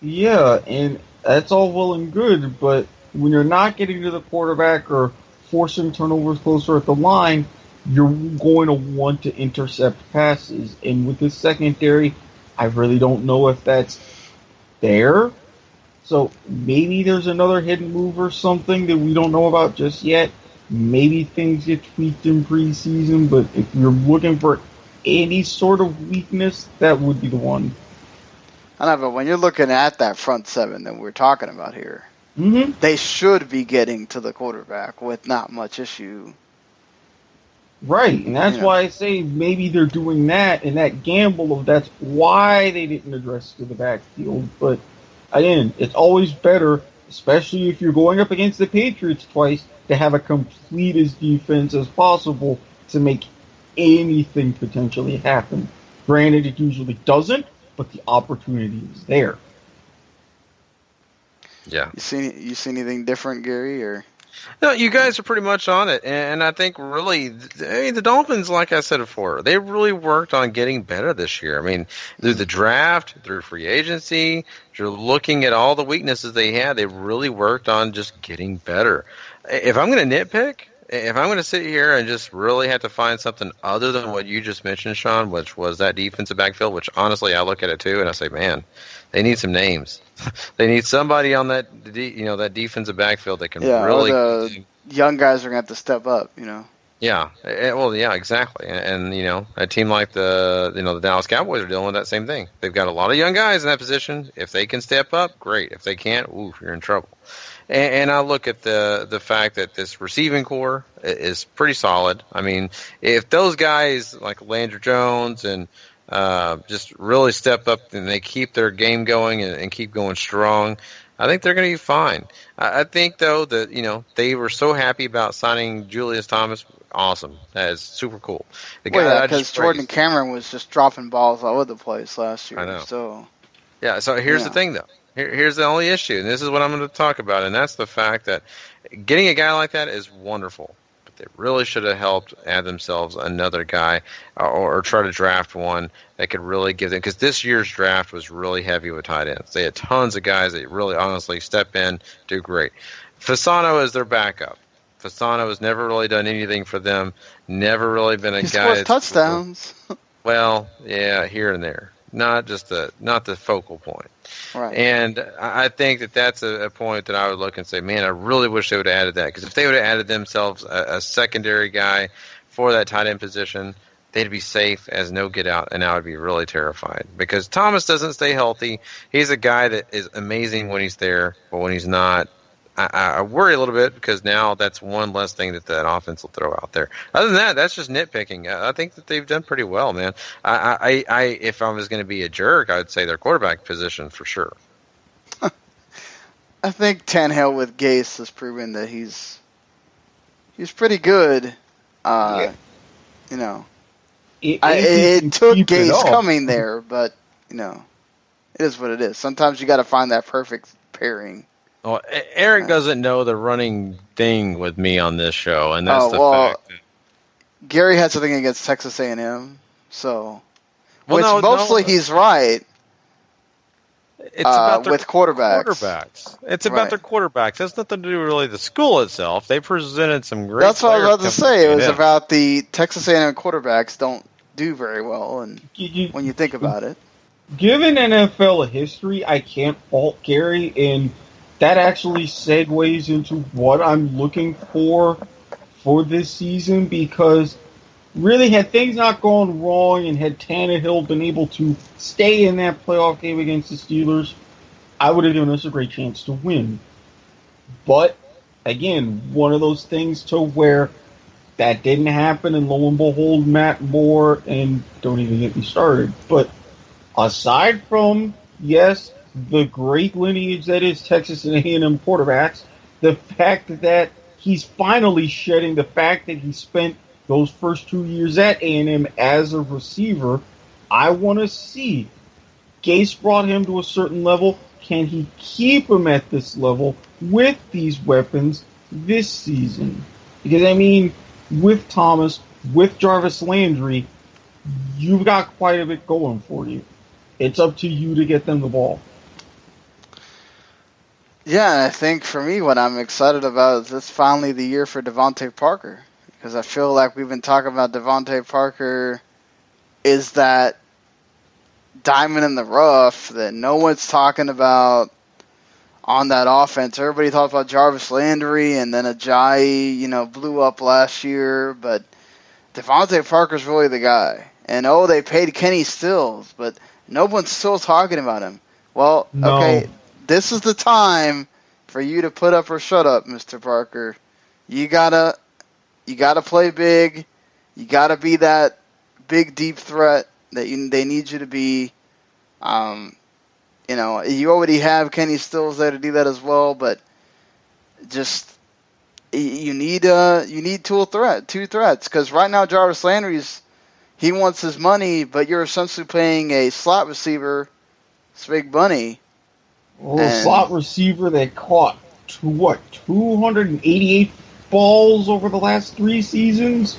Yeah, and that's all well and good, but when you're not getting to the quarterback or forcing turnovers closer at the line, you're going to want to intercept passes. And with this secondary, I really don't know if that's there. So maybe there's another hidden move or something that we don't know about just yet. Maybe things get tweaked in preseason, but if you're looking for any sort of weakness, that would be the one. I know, but when you're looking at that front seven that we're talking about here, they should be getting to the quarterback with not much issue. Right, and that's why I say maybe they're doing that, and that gamble of that's why they didn't address to the backfield. But again, it's always better, especially if you're going up against the Patriots twice, to have a complete as defense as possible to make anything potentially happen. Granted, it usually doesn't, but the opportunity is there. Yeah. You see anything different, Gary? Or No, you guys are pretty much on it, and I think really, the Dolphins, like I said before, they really worked on getting better this year. I mean, through the draft, through free agency, you're looking at all the weaknesses they had. They really worked on just getting better. If I'm going to nitpick, if I'm going to sit here and just really have to find something other than what you just mentioned, Sean, which was that defensive backfield, which honestly I look at it too and I say, man, they need some names. They need somebody on that, that defensive backfield that can really. The young guys are going to have to step up, Yeah, well, yeah, exactly, and a team like the Dallas Cowboys are dealing with that same thing. They've got a lot of young guys in that position. If they can step up, great. If they can't, you're in trouble. And I look at the fact that this receiving core is pretty solid. I mean, if those guys like Landry Jones and just really step up and they keep their game going and keep going strong, I think they're going to be fine. I think, though, that, they were so happy about signing Julius Thomas. Awesome. That is super cool. Because Jordan Cameron was just dropping balls all over the place last year. I know. So here's the thing, though. Here's the only issue, and this is what I'm going to talk about, and that's the fact that getting a guy like that is wonderful. They really should have helped add themselves another guy or try to draft one that could really give them, because this year's draft was really heavy with tight ends. They had tons of guys that really honestly step in, do great. Fasano is their backup. Fasano has never really done anything for them, never really been a he guy. He scores touchdowns. Well, yeah, here and there. Not the focal point. Right. And I think that's a point that I would look and say, man, I really wish they would have added that. Because if they would have added themselves a secondary guy for that tight end position, they'd be safe as no get out, and I would be really terrified. Because Thomas doesn't stay healthy. He's a guy that is amazing when he's there, but when he's not, I worry a little bit because now that's one less thing that offense will throw out there. Other than that, that's just nitpicking. I think that they've done pretty well, man. If I was going to be a jerk, I would say their quarterback position for sure. I think Tannehill with Gase has proven that he's pretty good. It took Gase coming there, but it is what it is. Sometimes you got to find that perfect pairing. Well, Erik doesn't know the running thing with me on this show, and that's fact. Gary had something against Texas A&M, so he's right. It's about their with quarterbacks. It's about their quarterbacks. It has nothing to do with really the school itself. They presented some great. That's what I was about to say. It was about the Texas A&M quarterbacks don't do very well, and when you think about it, given NFL history, I can't fault Gary in. That actually segues into what I'm looking for this season, because really had things not gone wrong and had Tannehill been able to stay in that playoff game against the Steelers, I would have given us a great chance to win. But, again, one of those things to where that didn't happen, and lo and behold, Matt Moore, and don't even get me started. But aside from, yes, the great lineage that is Texas and A&M quarterbacks, the fact that he's finally shedding the fact that he spent those first 2 years at A&M as a receiver, I want to see. Gase brought him to a certain level. Can he keep him at this level with these weapons this season? Because, with Thomas, with Jarvis Landry, you've got quite a bit going for you. It's up to you to get them the ball. Yeah, I think for me, what I'm excited about is it's finally the year for Devontae Parker. Because I feel like we've been talking about Devontae Parker is that diamond in the rough that no one's talking about on that offense. Everybody talks about Jarvis Landry, and then Ajayi, blew up last year. But Devontae Parker's really the guy. And, they paid Kenny Stills, but no one's still talking about him. Well, no. Okay. This is the time for you to put up or shut up, Mr. Parker. You gotta play big. You gotta be that big, deep threat that they need you to be. You already have Kenny Stills there to do that as well, but just you need two threats, because right now Jarvis Landry's he wants his money, but you're essentially paying a slot receiver big money. Well, a slot receiver that caught 288 balls over the last 3 seasons?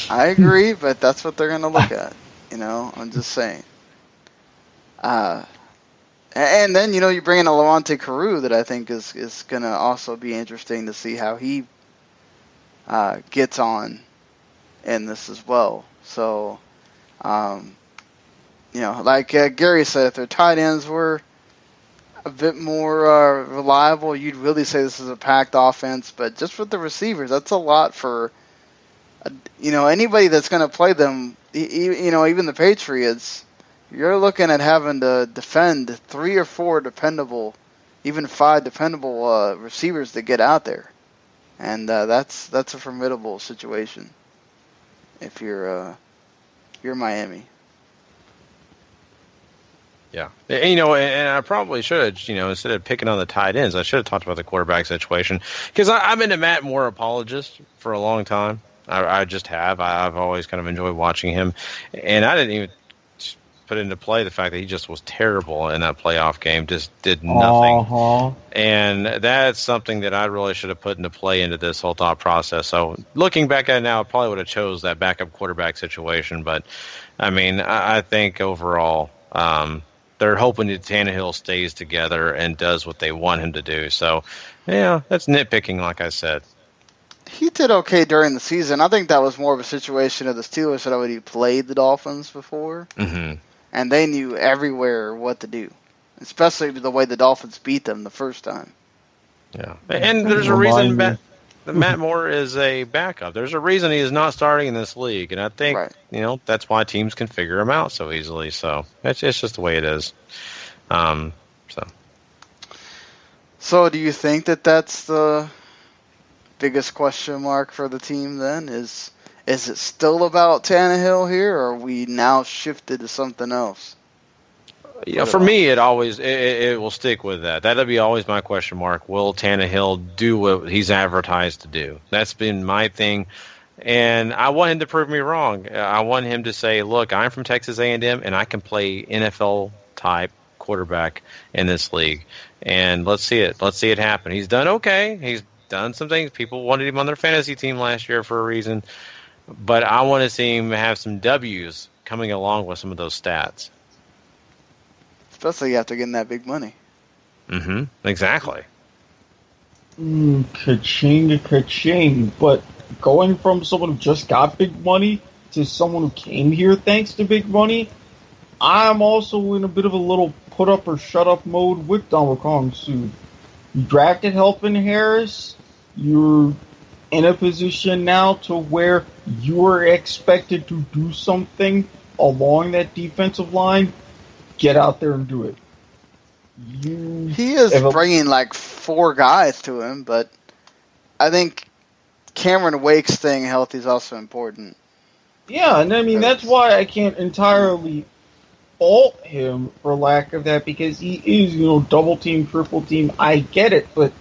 I agree, but that's what they're going to look at. I'm just saying. And then, you bring in a Levante Carew that I think is going to also be interesting to see how he gets on in this as well. So, like Gary said, if their tight ends were a bit more reliable, you'd really say this is a packed offense. But just with the receivers, that's a lot for, anybody that's going to play them, even the Patriots. You're looking at having to defend 3 or 4 dependable, even 5 dependable receivers to get out there, and that's a formidable situation if you're Miami. Yeah, and I probably should, instead of picking on the tight ends, I should have talked about the quarterback situation because I've been a Matt Moore apologist for a long time. I just have. I've always kind of enjoyed watching him, and I didn't even put into play the fact that he just was terrible in that playoff game, just did nothing. And that's something that I really should have put into play into this whole thought process. So looking back at it now, I probably would have chose that backup quarterback situation. But, I think overall they're hoping that Tannehill stays together and does what they want him to do. So, that's nitpicking, like I said. He did okay during the season. I think that was more of a situation of the Steelers had already played the Dolphins before. Mm-hmm. And they knew everywhere what to do, especially the way the Dolphins beat them the first time. Yeah, and there's a reason Matt Moore is a backup. There's a reason he is not starting in this league, and I think that's why teams can figure him out so easily. So it's just the way it is. So do you think that that's the biggest question mark for the team then? Is it still about Tannehill here, or are we now shifted to something else? Yeah, for me, it will stick with that. That'll be always my question mark. Will Tannehill do what he's advertised to do? That's been my thing, and I want him to prove me wrong. I want him to say, look, I'm from Texas A&M, and I can play NFL-type quarterback in this league, and let's see it. Let's see it happen. He's done okay. He's done some things. People wanted him on their fantasy team last year for a reason. But I want to see him have some W's coming along with some of those stats. Especially after getting that big money. Mm-hmm. Exactly. Ka-ching, ka-ching. But going from someone who just got big money to someone who came here thanks to big money, I'm also in a bit of a little put-up or shut-up mode with Donald Kong soon. You drafted Helpin Harris. You're in a position now to where you're expected to do something along that defensive line. Get out there and do it. He is bringing like 4 guys to him, but I think Cameron Wake staying healthy is also important. Yeah, and that's why I can't entirely fault him for lack of that, because he is, double team, triple team. I get it, but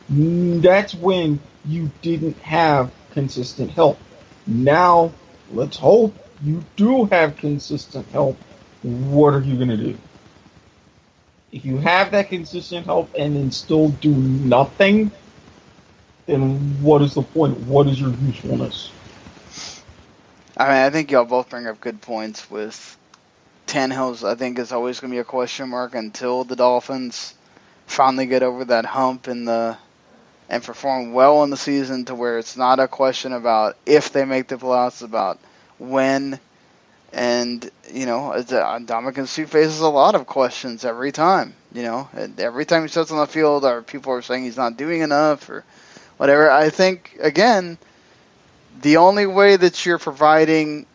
that's when you didn't have consistent help. Now, let's hope you do have consistent help. What are you going to do? If you have that consistent help and then still do nothing, then what is the point? What is your usefulness? I think y'all both bring up good points with Tannehill's. I think is always going to be a question mark until the Dolphins finally get over that hump and perform well in the season, to where it's not a question about if they make the playoffs, it's about when. And, Ndamukong Suh faces a lot of questions every time, and every time he steps on the field, or people are saying he's not doing enough or whatever. I think, again, the only way that you're providing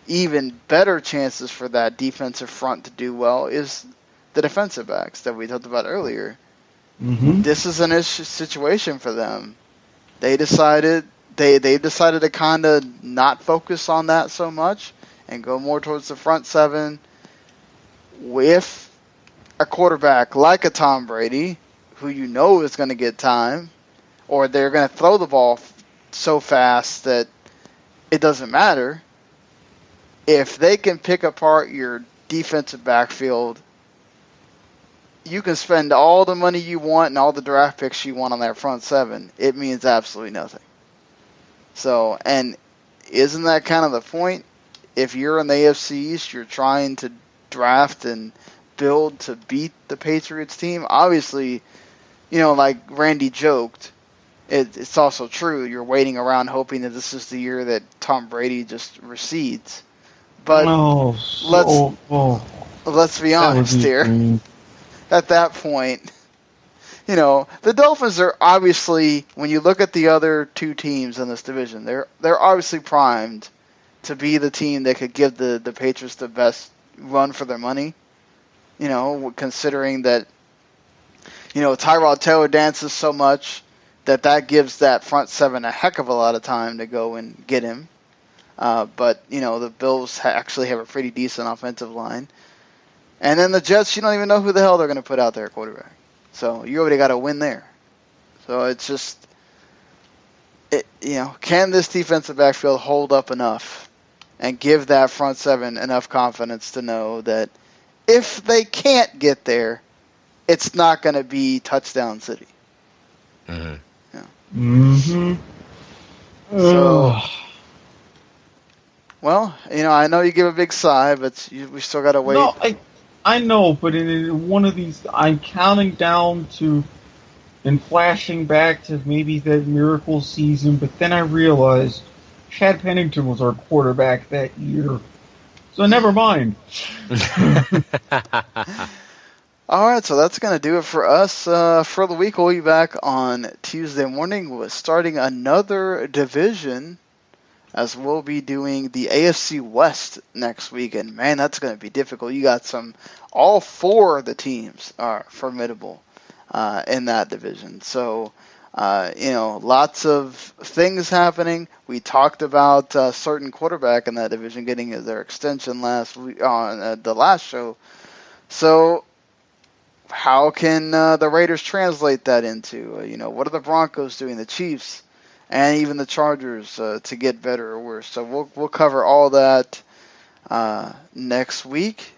even better chances for that defensive front to do well is the defensive backs that we talked about earlier. Mm-hmm. This is an issue situation for them. They decided to kind of not focus on that so much and go more towards the front 7 with a quarterback like a Tom Brady, who is going to get time, or they're going to throw the ball so fast that it doesn't matter. if they can pick apart your defensive backfield, you can spend all the money you want and all the draft picks you want on that front seven. It means absolutely nothing. So, and isn't that kind of the point? If you're in the AFC East, you're trying to draft and build to beat the Patriots team. Obviously, like Randy joked, it's also true. You're waiting around hoping that this is the year that Tom Brady just recedes. But let's be honest here. At that point, the Dolphins are obviously, when you look at the other two teams in this division, they're obviously primed to be the team that could give the Patriots the best run for their money. Considering that, Tyrod Taylor dances so much that gives that front seven a heck of a lot of time to go and get him. But the Bills actually have a pretty decent offensive line. And then the Jets, you don't even know who the hell they're going to put out there at quarterback. So you already got a win there. So it's just, can this defensive backfield hold up enough and give that front seven enough confidence to know that if they can't get there, it's not going to be touchdown city. Mm-hmm. Yeah. Mm-hmm. So, well, I know you give a big sigh, but we still got to wait. No, I know, but in one of these, I'm counting down to and flashing back to maybe that miracle season, but then I realized Chad Pennington was our quarterback that year. So never mind. All right, so that's going to do it for us for the week. We'll be back on Tuesday morning with starting another division, as we'll be doing the AFC West next week. And, man, that's going to be difficult. You got all four of the teams are formidable in that division. So, lots of things happening. We talked about a certain quarterback in that division getting their extension last week on the last show. So, how can the Raiders translate that into, what are the Broncos doing, the Chiefs, and even the Chargers to get better or worse? So we'll cover all that next week.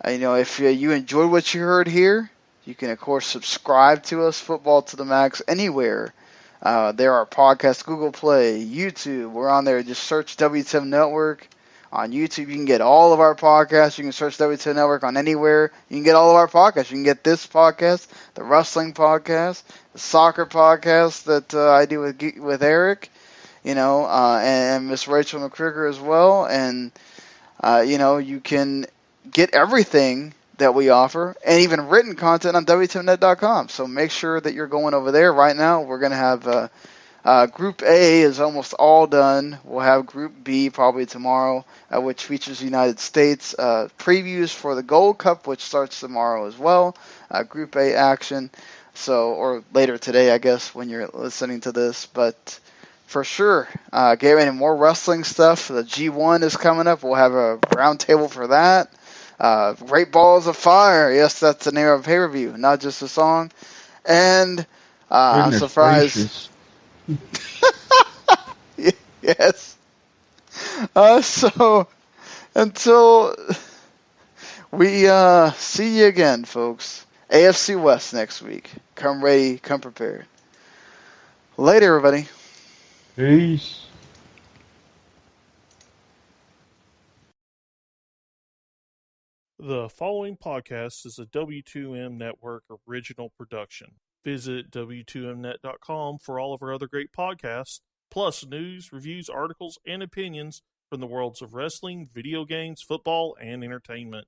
If you enjoyed what you heard here, you can, of course, subscribe to us, Football to the Max, anywhere. There are podcasts, Google Play, YouTube. We're on there. Just search WTM Network. On YouTube, you can get all of our podcasts. You can search WTM Network on anywhere. You can get all of our podcasts. You can get this podcast, the wrestling podcast, the soccer podcast that I do with Erik, and Miss Rachel McCrigger as well. And, you can get everything that we offer, and even written content on WTMNet.com. So make sure that you're going over there. Right now, we're going to have Group A is almost all done. We'll have Group B probably tomorrow, which features the United States. Previews for the Gold Cup, which starts tomorrow as well. Group A action. So, or later today, I guess, when you're listening to this. But for sure, getting more wrestling stuff. The G1 is coming up. We'll have a roundtable for that. Great Balls of Fire. Yes, that's the name of a pay-per-view, not just a song. And I'm surprised. Gracious. Yes. So until we see you again, folks, AFC West next week. Come ready, come prepared. Later, everybody. Peace. The following podcast is a W2M Network original production. Visit W2Mnet.com for all of our other great podcasts, plus news, reviews, articles, and opinions from the worlds of wrestling, video games, football, and entertainment.